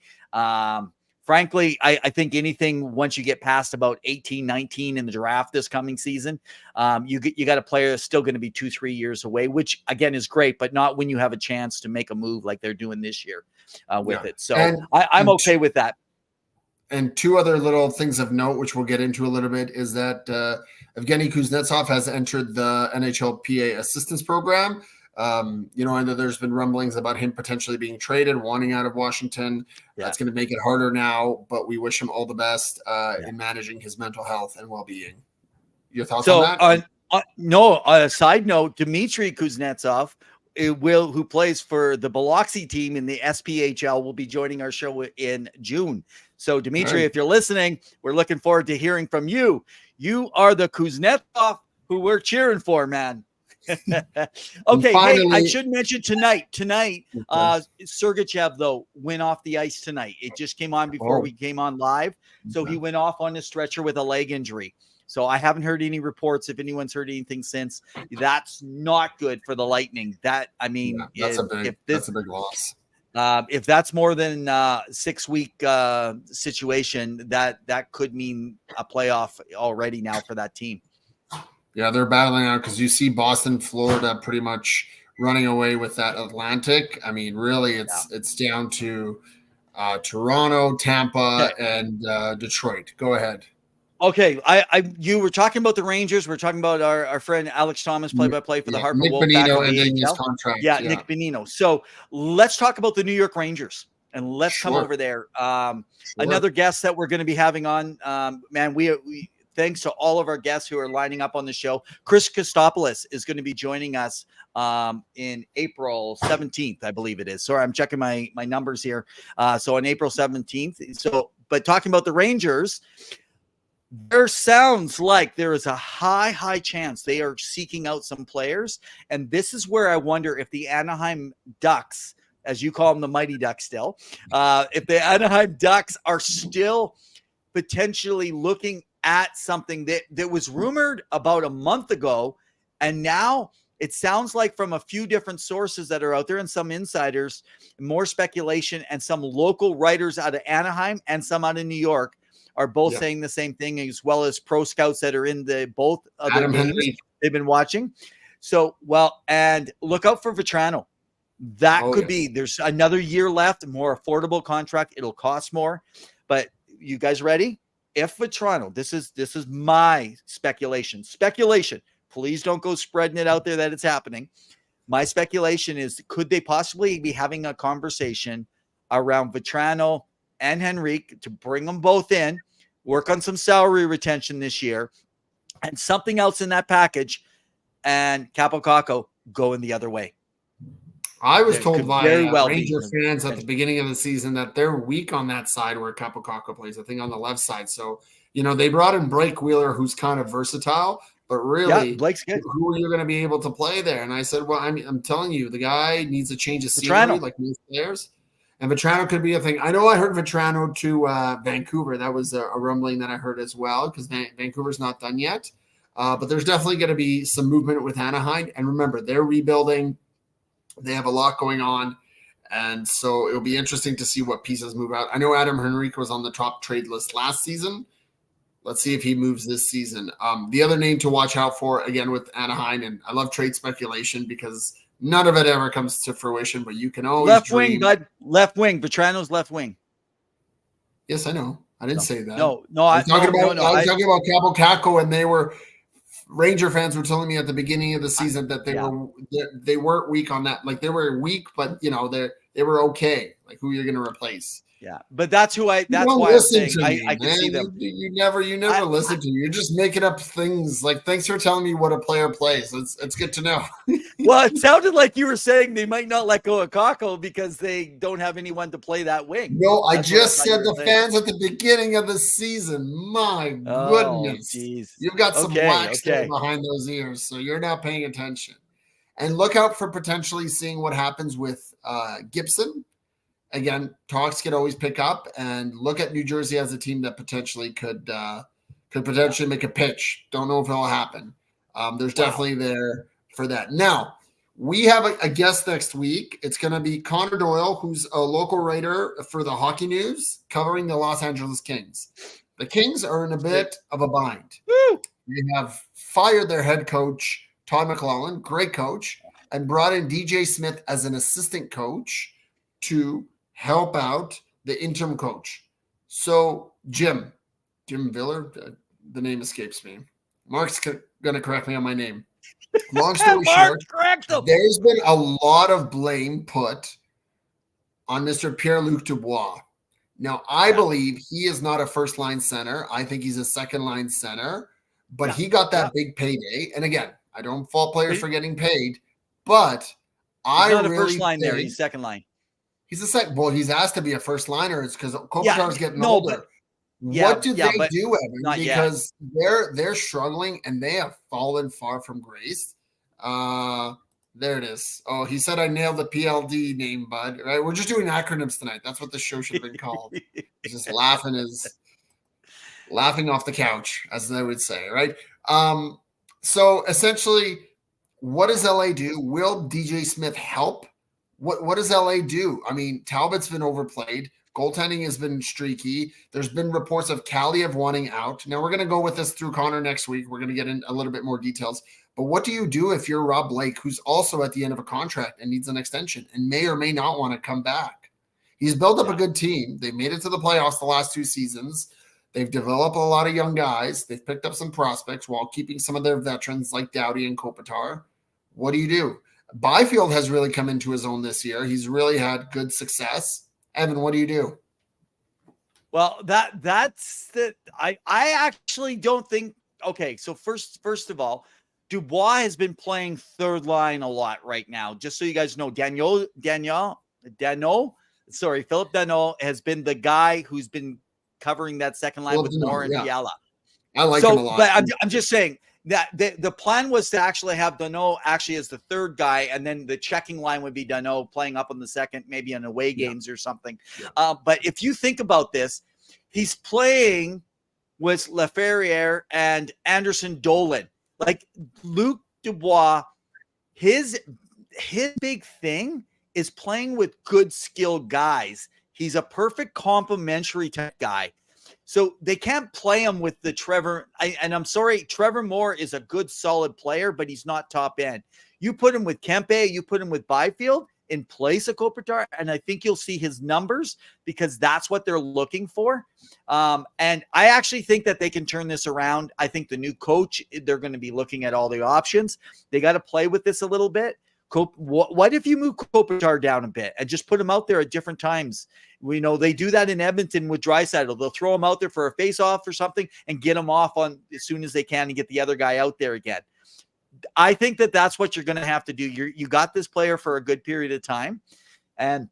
Frankly, I think anything once you get past about 18, 19 in the draft this coming season, you got a player that's still going to be 2-3 years away, which again is great, but not when you have a chance to make a move like they're doing this year with it. So I'm okay with that. And 2 other little things of note, which we'll get into a little bit, is that Evgeny Kuznetsov has entered the NHLPA assistance program. I know there's been rumblings about him potentially being traded, wanting out of Washington. That's going to make it harder now, but we wish him all the best in managing his mental health and well-being. Your thoughts on that? On a side note, Dmitry Kuznetsov, who plays for the Biloxi team in the SPHL, will be joining our show in June. So, Dmitry, if you're listening, we're looking forward to hearing from you. You are the Kuznetsov who we're cheering for, man. Okay, hey, I should mention tonight, Sergachev, though, went off the ice tonight. It just came on before we came on live. So he went off on the stretcher with a leg injury. So I haven't heard any reports. If anyone's heard anything since, that's not good for the Lightning. That's a big loss. If that's more than 6-week situation, that could mean a playoff already now for that team. Yeah, they're battling out because you see Boston, Florida pretty much running away with that Atlantic. I mean, really, it's down to Toronto, Tampa, and Detroit. Go ahead. Okay, you were talking about the Rangers. We're talking about our friend Alex Thomas, play-by-play for the Hartford Nick Wolfpack. Bonino ending his contract. Yeah, Nick Bonino. So let's talk about the New York Rangers, and let's come over there. Another guest that we're going to be having on, man, we thanks to all of our guests who are lining up on the show. Chris Kostopoulos is going to be joining us in April 17th, I believe it is. Sorry, I'm checking my numbers here. So on April 17th. So, but talking about the Rangers, there sounds like there is a high chance they are seeking out some players. And this is where I wonder if the Anaheim Ducks, as you call them, the Mighty Ducks still, if the Anaheim Ducks are still potentially looking at something that was rumored about a month ago. And now it sounds like from a few different sources that are out there and some insiders, more speculation, and some local writers out of Anaheim and some out of New York are both saying the same thing, as well as pro scouts that are in both of the games they've been watching. So, and look out for Vetrano. That could be, there's another year left, more affordable contract. It'll cost more, but you guys ready? If Vetrano, this is my speculation. Please don't go spreading it out there that it's happening. My speculation is, could they possibly be having a conversation around Vetrano and Henrique to bring them both in, work on some salary retention this year, and something else in that package, and Capo Caco going the other way? I was told by Ranger fans at the beginning of the season that they're weak on that side where Capo Caco plays, I think on the left side. So, they brought in Blake Wheeler, who's kind of versatile, but really, Blake's good. who are you going to be able to play there? And I said, well, I'm telling you, the guy needs a change of scenery, Vetrano. like most players. And Vetrano could be a thing. I know I heard Vetrano to Vancouver. That was a rumbling that I heard as well, because Vancouver's not done yet. But there's definitely going to be some movement with Anaheim. And remember, they're rebuilding. They have a lot going on. And so it'll be interesting to see what pieces move out. I know Adam Henrique was on the top trade list last season. Let's see if he moves this season. The other name to watch out for, again, with Anaheim, and I love trade speculation because none of it ever comes to fruition, but you can always Left dream. wing, bud. Left wing. Vetrano's left wing. Yes, I know. I didn't say that. No, I was talking about Cabo Caco, and Ranger fans were telling me at the beginning of the season that they weren't weak on that. Like, they were weak, but they were okay. Like, who you're going to replace? Yeah, but that's why I'm saying I can see them. You never listen to me. You're just making up things. Like, thanks for telling me what a player plays. It's good to know. Well, it sounded like you were saying they might not let go of Kako because they don't have anyone to play that wing. No, I just said the fans at the beginning of the season. My goodness. Geez. You've got some wax there behind those ears, so you're not paying attention. And look out for potentially seeing what happens with Gibson. Again, talks could always pick up, and look at New Jersey as a team that potentially could potentially make a pitch. Don't know if it'll happen. There's definitely there for that. Now, we have a guest next week. It's going to be Connor Doyle, who's a local writer for the Hockey News, covering the Los Angeles Kings. The Kings are in a bit of a bind. Woo! They have fired their head coach, Todd McClellan, great coach, and brought in DJ Smith as an assistant coach to help out the interim coach. So Jim Viller, the name escapes me. Mark's going to correct me on my name. Long story short, there's been a lot of blame put on Mr. Pierre-Luc Dubois. Now, I believe he is not a first-line center. I think he's a second-line center, but he got that big payday. And again, I don't fault players for getting paid, but he's not a first line there. He's second line. He's a second. Well, he's asked to be a first liner. It's because Kopitar's getting older. What do they do, Evan? Because they're struggling and they have fallen far from grace. There it is. Oh, he said I nailed the PLD name, bud. Right? We're just doing acronyms tonight. That's what the show should have been called. He's just laughing off the couch, as they would say, right? So essentially, what does LA do? Will DJ Smith help? What does LA do? I mean, Talbot's been overplayed. Goaltending has been streaky. There's been reports of Kaliev wanting out. Now, we're going to go with this through Connor next week. We're going to get in a little bit more details. But what do you do if you're Rob Blake, who's also at the end of a contract and needs an extension and may or may not want to come back? He's built up a good team. They made it to the playoffs the last 2 seasons. They've developed a lot of young guys. They've picked up some prospects while keeping some of their veterans like Doughty and Kopitar. What do? Byfield has really come into his own this year. He's really had good success. Evan, what do you do? Well, that's the I actually don't think. Okay, so first of all, Dubois has been playing third line a lot right now. Just so you guys know, Philip Danault has been the guy who's been covering that second line with Moore and Fiala. I like him a lot. But I'm just saying that the plan was to actually have Danault actually as the third guy, and then the checking line would be Danault playing up on the second, maybe in away games or something. Yeah. But if you think about this, he's playing with Laferriere and Anderson Dolan. Like Luc Dubois, his big thing is playing with good skilled guys. He's a perfect complementary type guy. So they can't play him with the Trevor. And I'm sorry, Trevor Moore is a good, solid player, but he's not top end. You put him with Kempe, you put him with Byfield in place of Kopitar, and I think you'll see his numbers because that's what they're looking for. And I actually think that they can turn this around. I think the new coach, they're going to be looking at all the options. They got to play with this a little bit. What if you move Kopitar down a bit and just put him out there at different times? We know they do that in Edmonton with Draisaitl. They'll throw him out there for a face-off or something and get him off on as soon as they can and get the other guy out there again. I think that that's what you're going to have to do. You got this player for a good period of time, and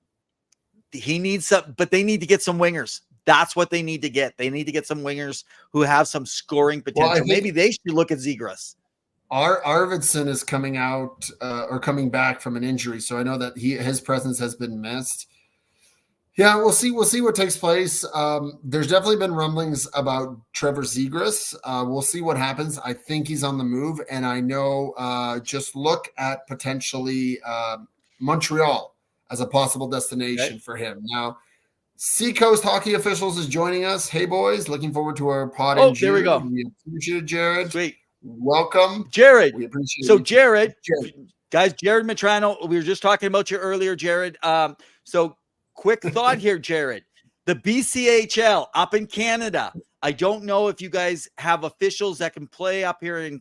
he needs some, but they need to get some wingers. That's what they need to get. They need to get some wingers who have some scoring potential. Maybe they should look at Zegras. Arvidsson is coming out or coming back from an injury, so I know that his presence has been missed. Yeah, we'll see. We'll see what takes place. There's definitely been rumblings about Trevor Zegras. We'll see what happens. I think he's on the move, and I know. Just look at potentially Montreal as a possible destination for him. Now, Seacoast Hockey Officials is joining us. Hey, boys, looking forward to our pod. Oh, there we go. We appreciate it, Jared. Sweet. Welcome, Jared. We appreciate so you. Jared, guys, Jared Matrano, we were just talking about you earlier, Jared. So quick thought here, Jared. The BCHL up in Canada. I don't know if you guys have officials that can play up here and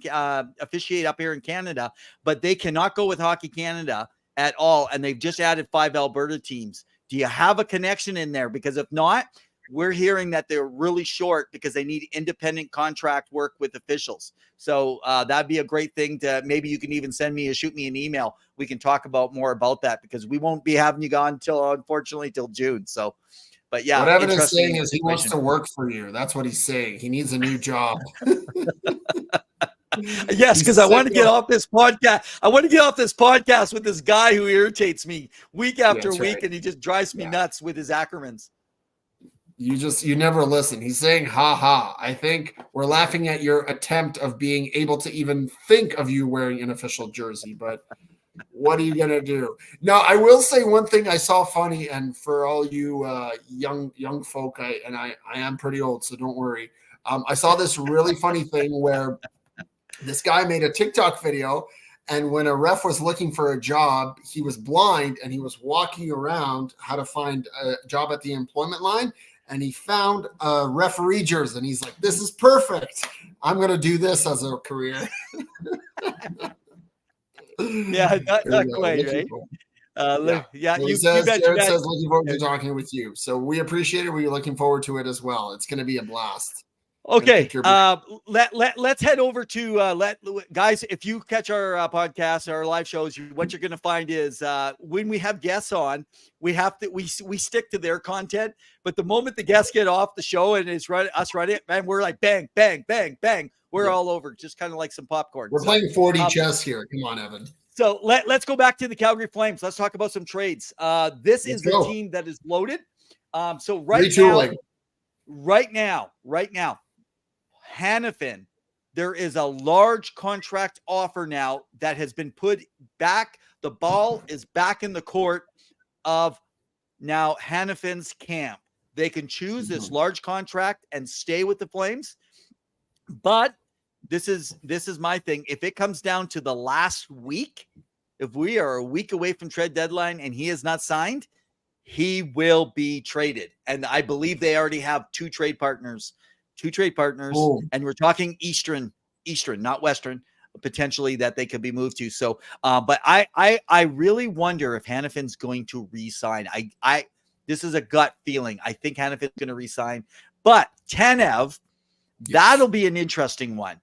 officiate up here in Canada, but they cannot go with Hockey Canada at all. And they've just added 5 Alberta teams. Do you have a connection in there? Because if not, we're hearing that they're really short because they need independent contract work with officials. So that'd be a great thing to, maybe you can even shoot me an email. We can talk about more about that because we won't be having you on unfortunately till June. So, but yeah. What Evan is saying is he wants to work for you. That's what he's saying. He needs a new job. Yes, because I want to get off this podcast. I want to get off this podcast with this guy who irritates me week after week, and he just drives me nuts with his acronyms. You never listen. He's saying, ha ha. I think we're laughing at your attempt of being able to even think of you wearing an official jersey, but what are you going to do? Now, I will say one thing I saw funny, and for all you young folk, I am pretty old, so don't worry. I saw this really funny thing where this guy made a TikTok video, and when a ref was looking for a job, he was blind, and he was walking around how to find a job at the employment line, and he found a referee jersey, and he's like, this is perfect. I'm going to do this as a career. Yeah, not quite, right? You bet. Jared says, looking forward to talking with you. So we appreciate it. We're looking forward to it as well. It's going to be a blast. Okay, let's head over to guys. If you catch our podcast, our live shows, what you're going to find is when we have guests on, we stick to their content. But the moment the guests get off the show and it's us running, man, we're like bang, bang, bang, bang. We're all over, just kind of like some popcorn. We're playing 40 chess here. Come on, Evan. So let's go back to the Calgary Flames. Let's talk about some trades. This is the team that is loaded. So right now. Hanifin, there is a large contract offer now that has been put back. The ball is back in the court of now Hanifin's camp. They can choose this large contract and stay with the Flames. But this is my thing. If it comes down to the last week, if we are a week away from trade deadline and he is not signed, he will be traded. And I believe they already have two trade partners. And we're talking Eastern, not Western, potentially that they could be moved to. So, but I really wonder if Hanifin's going to re-sign. This is a gut feeling. I think Hanifin's going to re-sign, but Tanev, that'll be an interesting one.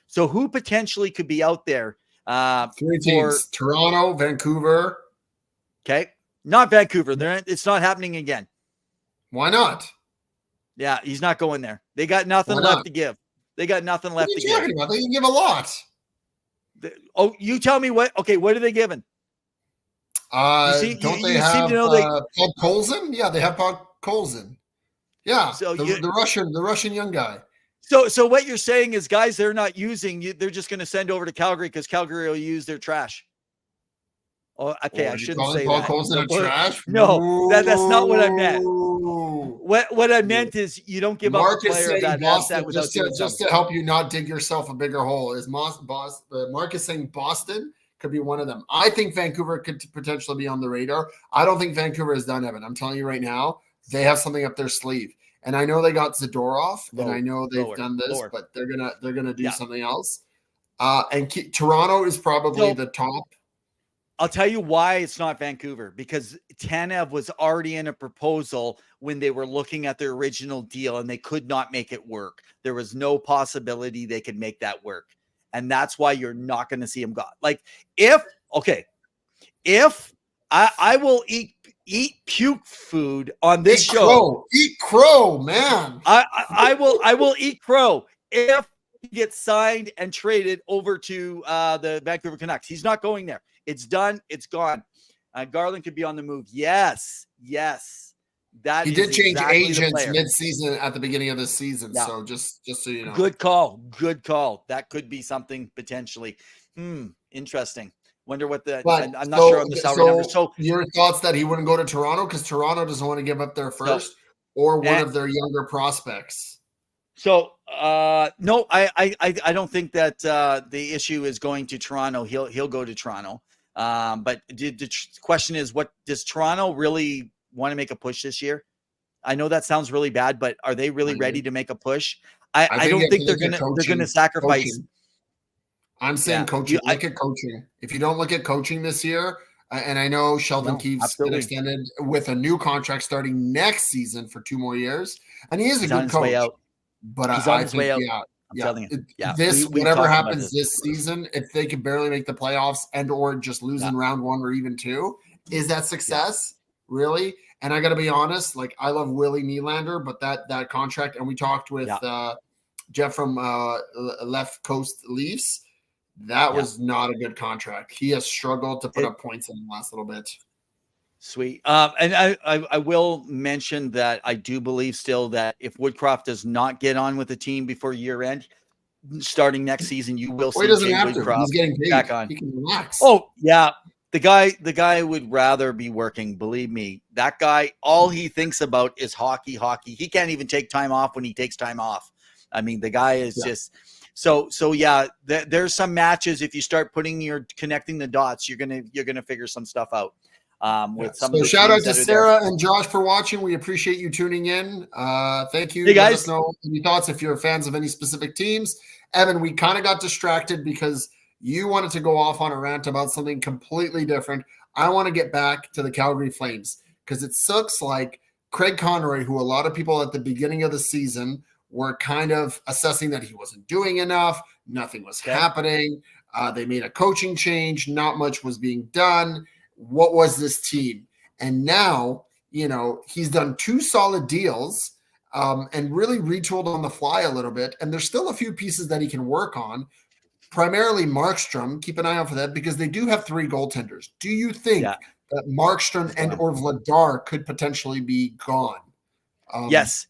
So who potentially could be out there? 3 teams: Toronto, Vancouver. Okay. Not Vancouver. It's not happening again. Why not? Yeah, he's not going there. They got nothing left to give. They got nothing left to give. About? They can give a lot. You tell me what? Okay, what are they giving? Don't they have Paul Colson? Yeah, they have Paul Colson. Yeah, so the Russian young guy. So what you're saying is, guys, they're not using. They're just going to send over to Calgary because Calgary will use their trash. Oh, okay. I shouldn't say Paul that. Colson trash? No, that's not what I meant. What I meant is you don't give up a player of that asset without just to help you not dig yourself a bigger hole. Is Marcus saying Boston could be one of them? I think Vancouver could potentially be on the radar. I don't think Vancouver is done, Evan. I'm telling you right now, they have something up their sleeve. And I know they got Zadorov, and I know they've done this, but they're gonna do something else. And Toronto is probably the top. I'll tell you why it's not Vancouver, because Tanev was already in a proposal when they were looking at their original deal and they could not make it work. There was no possibility they could make that work. And that's why you're not going to see him go. Like if I will eat puke food on this show. Eat crow, man. I will eat crow if he gets signed and traded over to the Vancouver Canucks. He's not going there. It's done. It's gone. Garland could be on the move. Yes. That he is did change exactly agents mid-season at the beginning of the season. Yeah. So just so you know. Good call. That could be something potentially. Interesting. Wonder what I'm not sure on the salary numbers. So your thoughts that he wouldn't go to Toronto because Toronto doesn't want to give up their first or one of their younger prospects. So no, I don't think that the issue is going to Toronto. He'll go to Toronto. But the question is, what does Toronto really want to make a push this year? I know that sounds really bad, but are they really ready to make a push? I don't think they're gonna sacrifice. Coaching. I'm saying coaching. Look at coaching. If you don't look at coaching this year, and I know Sheldon Keefe's been extended with a new contract starting next season for 2 more years, and he is a good coach. But he's on his way out. I'm telling you. Whatever happens this season, if they can barely make the playoffs and or just lose in round 1 or even 2, is that success? Really? And I got to be honest, like I love Willie Nylander, but that contract, and we talked with Jeff from Left Coast Leafs, that was not a good contract. He has struggled to put up points in the last little bit. Sweet. And I will mention that I do believe still that if Woodcroft does not get on with the team before year end, starting next season, you will see Jay Woodcroft He's getting paid. back on. He can relax. Oh, yeah. The guy would rather be working. Believe me, that guy, all he thinks about is hockey. He can't even take time off when he takes time off. I mean, the guy is just so yeah. There's some matches. If you start connecting the dots, you're gonna figure some stuff out. With some. So shout out to Sarah and Josh for watching. We appreciate you tuning in. Thank you. Hey guys, let us know any thoughts if you're fans of any specific teams. Evan, we kind of got distracted because you wanted to go off on a rant about something completely different. I want to get back to the Calgary Flames because it sucks like Craig Conroy, who a lot of people at the beginning of the season were kind of assessing that he wasn't doing enough. Nothing was happening. They made a coaching change. Not much was being done. What was this team? And now, he's done 2 solid deals and really retooled on the fly a little bit. And there's still a few pieces that he can work on. Primarily Markstrom, keep an eye out for that because they do have 3 goaltenders. Do you think that Markstrom and or Vladar could potentially be gone? Yes.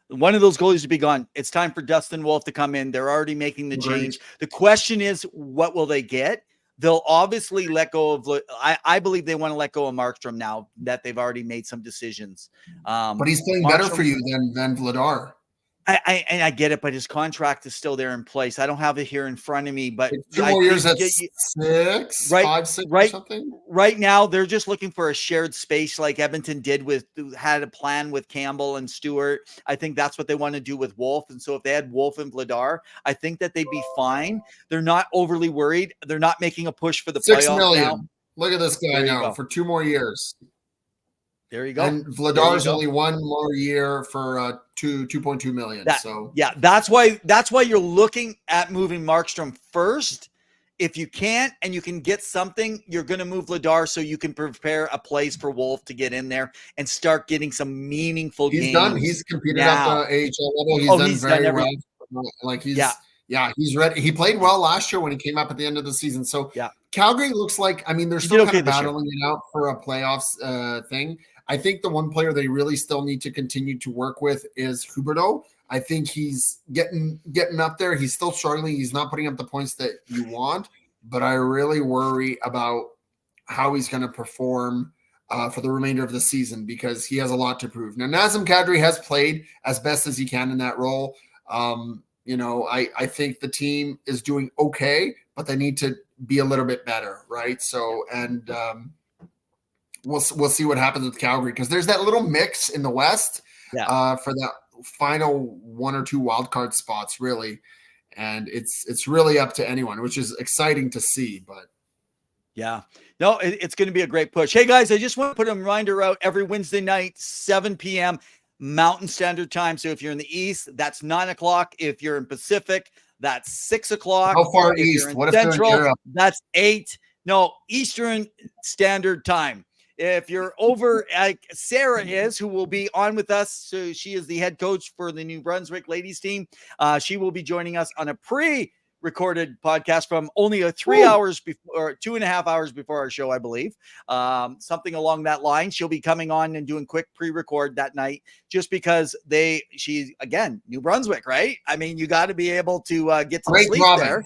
One of those goalies to be gone. It's time for Dustin Wolf to come in. They're already making the change. The question is, what will they get? They'll obviously let go of. I believe they want to let go of Markstrom now that they've already made some decisions. But he's playing better for you than Vladar. I get it, but his contract is still there in place. I don't have it here in front of me, but 2 more years at 6, right, 5, 6 right, or something. Right now, they're just looking for a shared space like Edmonton had a plan with Campbell and Stewart. I think that's what they want to do with Wolf. And so if they had Wolf and Vladar, I think that they'd be fine. They're not overly worried. They're not making a push for the $6 playoffs million. now. Look at this guy now for 2 more years. There you go. And Vladar's only 1 more year for $2.2 million. That's why you're looking at moving Markstrom first. If you can't and you can get something, you're going to move Vladar so you can prepare a place for Wolf to get in there and start getting some meaningful games. He's done. He's competed at the AHL level. He's done very well. He's ready. He played well last year when he came up at the end of the season. So Calgary looks like, they're still kind of battling it out for a playoffs thing. I think the one player they really still need to continue to work with is Huberdeau. I think he's getting up there. He's still struggling. He's not putting up the points that you want, but I really worry about how he's going to perform for the remainder of the season because he has a lot to prove. Now, Nazem Kadri has played as best as he can in that role. I think the team is doing okay, but they need to be a little bit better, right? So, and we'll see what happens with Calgary because there's that little mix in the West for that final 1 or 2 wild card spots, really, and it's really up to anyone, which is exciting to see. But it's going to be a great push. Hey guys, I just want to put a reminder out every Wednesday night, 7 p.m. Mountain Standard Time. So if you're in the East, that's 9 o'clock. If you're in Pacific, that's 6 o'clock. How far east? What if Central? That's 8. No, Eastern Standard Time. If you're over, like Sarah is, who will be on with us. So she is the head coach for the New Brunswick ladies team. She will be joining us on a pre-recorded podcast from only 3 hours before, or 2.5 hours before our show, I believe. Something along that line. She'll be coming on and doing quick pre-record that night, just because she's again, New Brunswick, right? I mean, you got to be able to get some sleep there.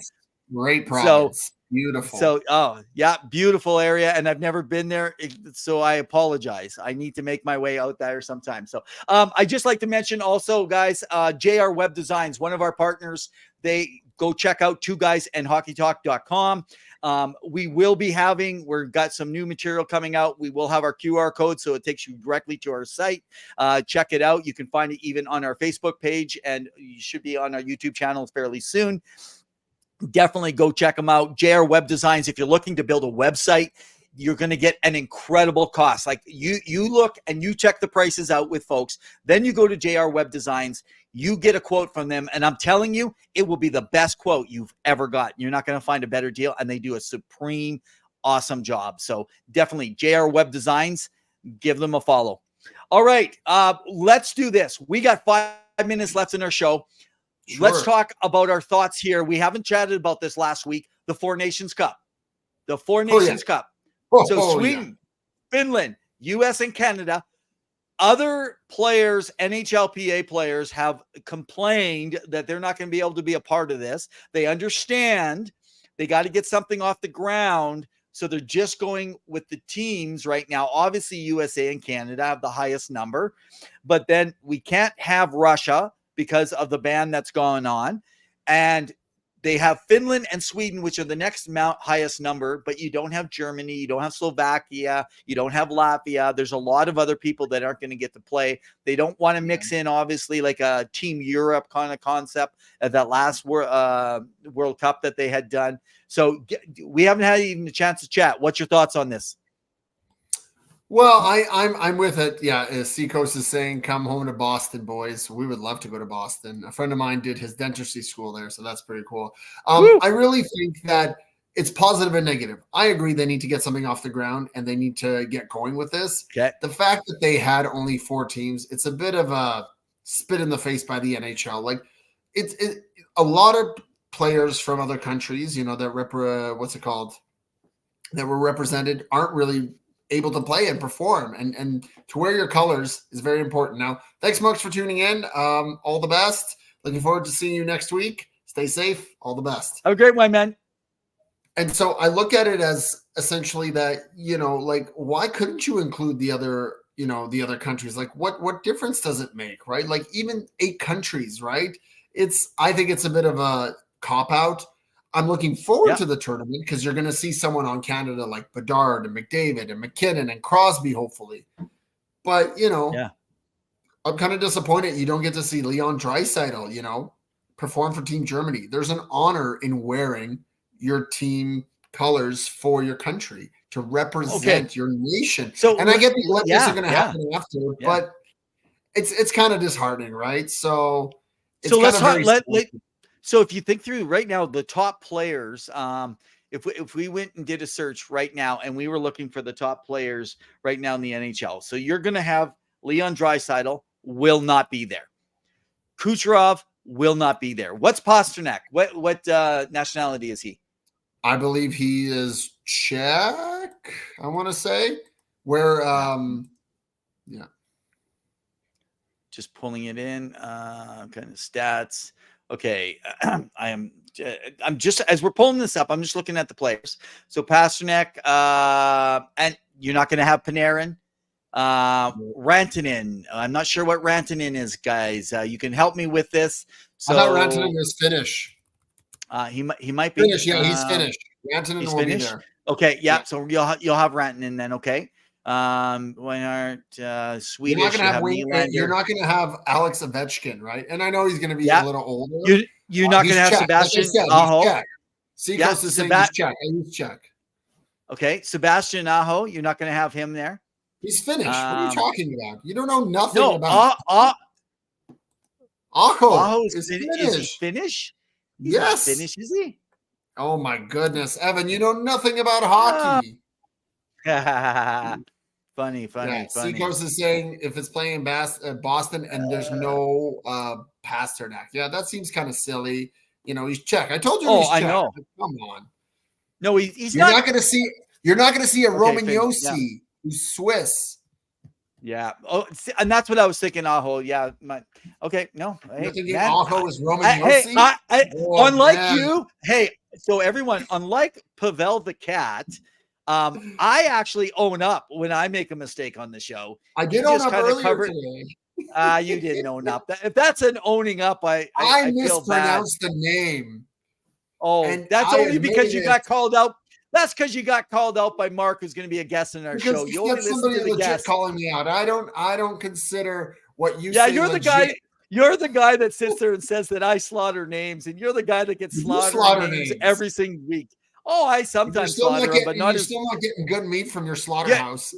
Great province. Beautiful. So, oh yeah, beautiful area. And I've never been there. So I apologize. I need to make my way out there sometime. So I just like to mention also, guys, JR Web Designs, one of our partners, they go check out twoguysandhockeytalk.com. We've got some new material coming out. We will have our QR code, so it takes you directly to our site. Check it out. You can find it even on our Facebook page, and you should be on our YouTube channel fairly soon. Definitely go check them out. JR Web Designs. If you're looking to build a website, you're going to get an incredible cost. Like you look and you check the prices out with folks. Then you go to JR Web Designs. You get a quote from them, and I'm telling you, it will be the best quote you've ever got. You're not going to find a better deal, and they do a supreme, awesome job. So definitely JR Web Designs. Give them a follow. All right, let's do this. We got 5 minutes left in our show. Sure. Let's talk about our thoughts here. We haven't chatted about this last week. The Four Nations Cup. The Four Nations Cup. So Sweden, Finland, US, and Canada. Other players, NHLPA players, have complained that they're not going to be able to be a part of this. They understand they got to get something off the ground. So they're just going with the teams right now. Obviously, USA and Canada have the highest number. But then we can't have Russia because of the ban that's going on. And they have Finland and Sweden, which are the next highest number, but you don't have Germany, you don't have Slovakia, you don't have Latvia. There's a lot of other people that aren't going to get to play. They don't want to mix in, obviously, like a Team Europe kind of concept of that last World Cup that they had done. So we haven't had even a chance to chat. What's your thoughts on this? Well, I'm with it. Yeah, as Seacoast is saying, come home to Boston, boys. We would love to go to Boston. A friend of mine did his dentistry school there, so that's pretty cool. I really think that it's positive and negative. I agree they need to get something off the ground and they need to get going with this. Okay. The fact that they had only 4 teams, it's a bit of a spit in the face by the NHL. Like it's a lot of players from other countries, you know, that that were represented aren't really able to play and perform, and to wear your colors is very important. Now, thanks much for tuning in. All the best. Looking forward to seeing you next week. Stay safe. All the best. Have a great one, man. And so I look at it as essentially that, you know, like, why couldn't you include the other countries? Like, what difference does it make, right? Like, even 8 countries, right? I think it's a bit of a cop-out. I'm looking forward to the tournament because you're going to see someone on Canada like Bedard and McDavid and McKinnon and Crosby, hopefully. But, you know, I'm kind of disappointed you don't get to see Leon Draisaitl, you know, perform for Team Germany. There's an honor in wearing your team colors for your country to represent your nation. So, and I get the Olympics are going to happen after, but it's kind of disheartening, right? So So if you think through right now, the top players, if we went and did a search right now and we were looking for the top players right now in the NHL, so you're going to have Leon Draisaitl will not be there. Kucherov will not be there. What's Pasternak? What nationality is he? I believe he is Czech, I want to say. Just pulling it in, kind of stats. Okay, I'm just, as we're pulling this up, I'm just looking at the players. So Pasternak, and you're not going to have Panarin. Rantanen, I'm not sure what Rantanen is, guys. You can help me with this. So I thought Rantanen was Finnish. He might be Finnish. Yeah, he's Finnish. Rantanen will be there. Okay, yeah. So you'll have Rantanen then. Okay. Weinhardt, Swedish. You're not going to have Alex Ovechkin, right? And I know he's going to be a little older. You're not going to have Sebastian Aho. Seacoast is saying he's Czech. He's Czech. Okay, Sebastian Aho. You're not going to have him there. He's Finnish. What are you talking about? You don't know nothing about. Aho is Finnish. Is he Finnish? He's yes. not Finnish, is he? Oh my goodness, Evan! You know nothing about hockey. Funny. Seacoast is saying if it's playing in Boston and there's no Pasternak. Yeah, that seems kind of silly. You know, he's Czech. I told you he's Czech. I know. Come on. No, he's You're not. not going to see. You're not going to see a Roman Finn, Yossi who's Swiss. Yeah. Oh, and that's what I was thinking. Aho. Yeah. Okay. No. You're Hey, thinking man, Aho is Roman hey, Yossi? unlike you. Hey, so everyone, unlike Pawel the cat, I actually own up when I make a mistake on the show. I did own up earlier today. You didn't own up. If that's an owning up, I feel bad. mispronounced the name. Oh, and that's I only because you admitted got called out. That's because you got called out by Mark, who's going to be a guest in our show. You only listen to the guest. Calling me out. I don't consider what you. Yeah, say you're legit. the guy. You're the guy that sits there and says that I slaughter names, and you're the guy that gets slaughtered names every single week. Oh, I sometimes slaughter them, but you're still not getting good meat from your slaughterhouse.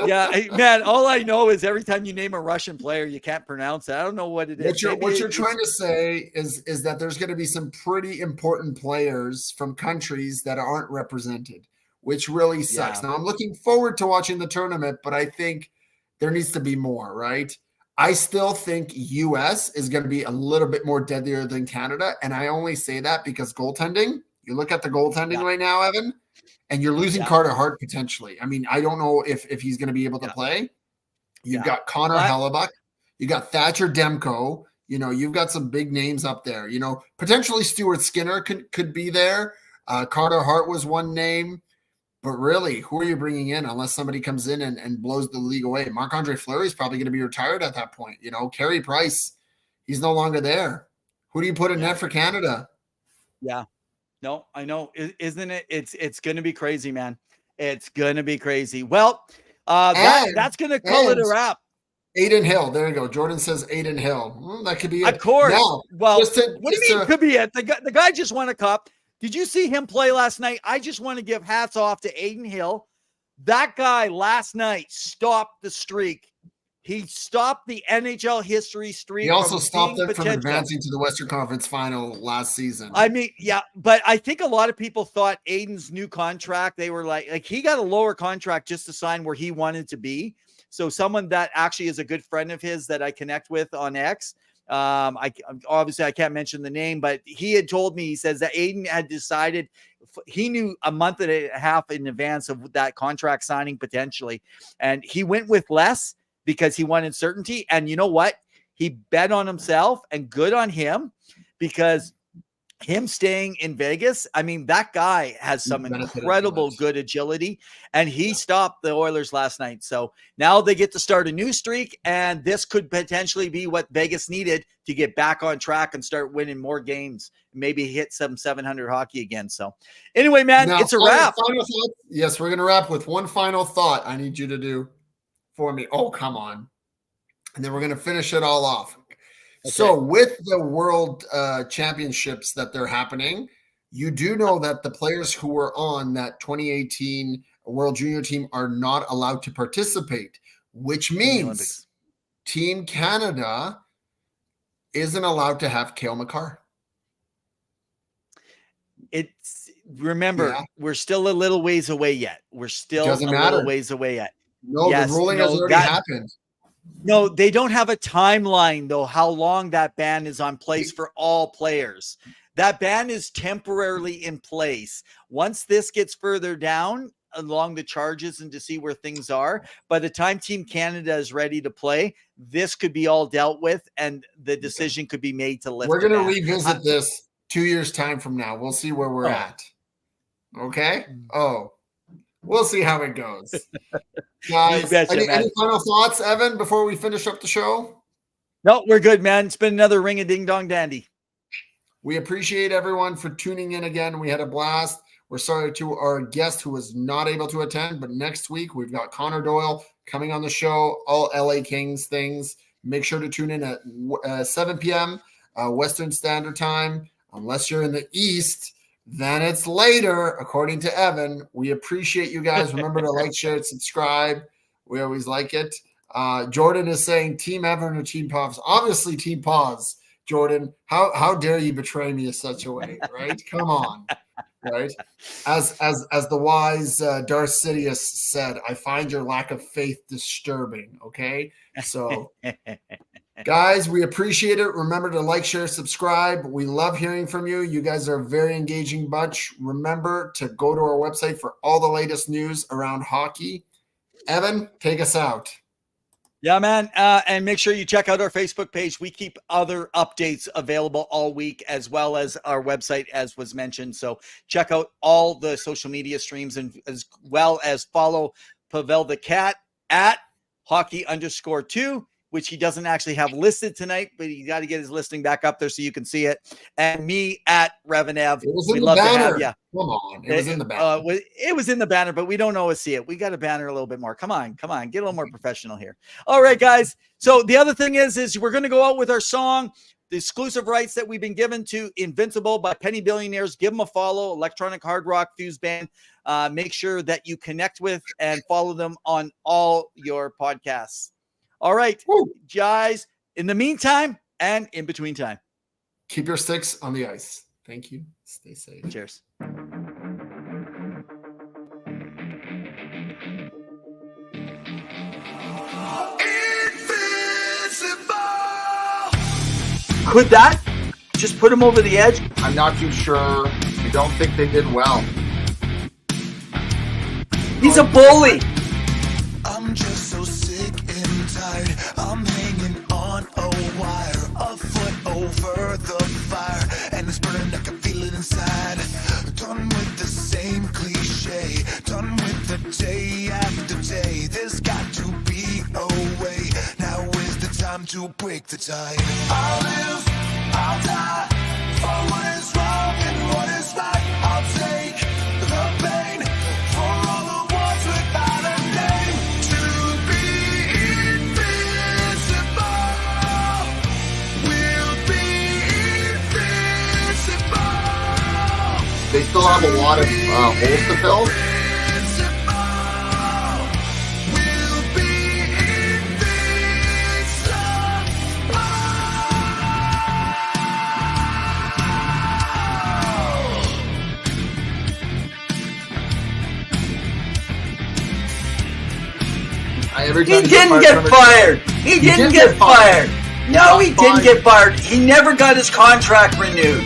Yeah, hey, man. All I know is every time you name a Russian player, you can't pronounce it. I don't know what it is. What you're trying to say is that there's going to be some pretty important players from countries that aren't represented, which really sucks. Yeah. Now I'm looking forward to watching the tournament, but I think there needs to be more, right? I still think US is going to be a little bit more deadlier than Canada. And I only say that because goaltending, you look at the goaltending right now, Evan, and you're losing Carter Hart potentially. I mean, I don't know if he's going to be able to play. You've got Connor Hellebuck. You got Thatcher Demko. You know, you've got some big names up there. You know, potentially Stuart Skinner could be there. Carter Hart was one name. But really, who are you bringing in unless somebody comes in and blows the league away? Marc-Andre Fleury is probably going to be retired at that point. You know, Carey Price, he's no longer there. Who do you put in net for Canada? Yeah. No, I know. Isn't it? It's going to be crazy, man. It's going to be crazy. Well, that's going to call it a wrap. Aiden Hill. There you go. Jordan says Aiden Hill. That could be it. Of course. Now, well, what do you mean could be it? The guy just won a cup. Did you see him play last night? I just want to give hats off to Aiden Hill. That guy last night stopped the streak. He stopped the NHL history streak. He also stopped them from advancing to the Western Conference Final last season. I mean, yeah, but I think a lot of people thought Aiden's new contract, they were like he got a lower contract just to sign where he wanted to be. So someone that actually is a good friend of his that I connect with on X, I can't mention the name, but he had told me, he says that Aiden had decided, he knew a month and a half in advance of that contract signing potentially. And he went with less because he wanted certainty. And you know what? He bet on himself, and good on him, because him staying in Vegas, I mean, that guy has some incredible good agility, and he stopped the Oilers last night. So now they get to start a new streak, and this could potentially be what Vegas needed to get back on track and start winning more games, maybe hit some 700 hockey again. So anyway, man, now, it's a wrap. Yes, we're going to wrap with one final thought I need you to do for me. Oh, come on. And then we're going to finish it all off. Okay. So with the world championships that they're happening, you do know that the players who were on that 2018 World Junior team are not allowed to participate, which means Team Canada isn't allowed to have Cale Makar. We're still a little ways away yet. We're still little ways away yet. No, the ruling has already happened. No, they don't have a timeline, though, how long that ban is on place for all players. That ban is temporarily in place. Once this gets further down along the charges and to see where things are, by the time Team Canada is ready to play, this could be all dealt with, and the decision could be made to lift. We're going to revisit this 2 years' time from now. We'll see where we're at. Okay? We'll see how it goes. Guys, any final thoughts, Evan, before we finish up the show? No, we're good, man. It's been another ring a ding dong dandy. We appreciate everyone for tuning in again. We had a blast. We're sorry to our guest who was not able to attend, but next week we've got Connor Doyle coming on the show, all LA Kings things. Make sure to tune in at 7 p.m. Western Standard Time. Unless you're in the East, then it's later, according to Evan. We appreciate you guys. Remember to like, share, and subscribe. We always like it. Jordan is saying Team Evan or Team Paws. Obviously, Team Paws. Jordan, how dare you betray me in such a way, right? Come on. right? As the wise Darth Sidious said, I find your lack of faith disturbing. Okay, so guys, we appreciate it. Remember to like, share, subscribe. We love hearing from you. You guys are a very engaging bunch. Remember to go to our website for all the latest news around hockey. Evan, take us out. Yeah, man. And make sure you check out our Facebook page. We keep other updates available all week, as well as our website, as was mentioned. So check out all the social media streams, and as well as follow Pawel the Cat at hockey_2, which he doesn't actually have listed tonight, but he got to get his listing back up there so you can see it. And me at Rev and Ev. It was in We'd the love banner. to have you. Come on. It was in the banner. It was in the banner, but we don't always see it. We got to banner a little bit more. Come on. Get a little more professional here. All right, guys. So the other thing is we're going to go out with our song, the exclusive rights that we've been given to Invincible by Penny Billionaires. Give them a follow. Electronic hard rock fuse band. Make sure that you connect with and follow them on all your podcasts. All right, guys. In the meantime and in between time, keep your sticks on the ice. Thank you. Stay safe. Cheers. Could that just put him over the edge? I'm not too sure. I don't think they did well. He's a bully. I'm just so sick and tired. I'm hanging on a wire, a foot over the fire, and it's burning. I can feel it inside. Done with the same cliche. Done with the day after day. There's got to be a way. Now is the time to break the tie. I'll live, I'll die for what is wrong and what is right. I'll take the pain for all the ones without a name. To be invincible, we'll be invincible. They still have a lot of holes to fill. He didn't get fired. He didn't get fired. No, he didn't get fired. He never got his contract renewed.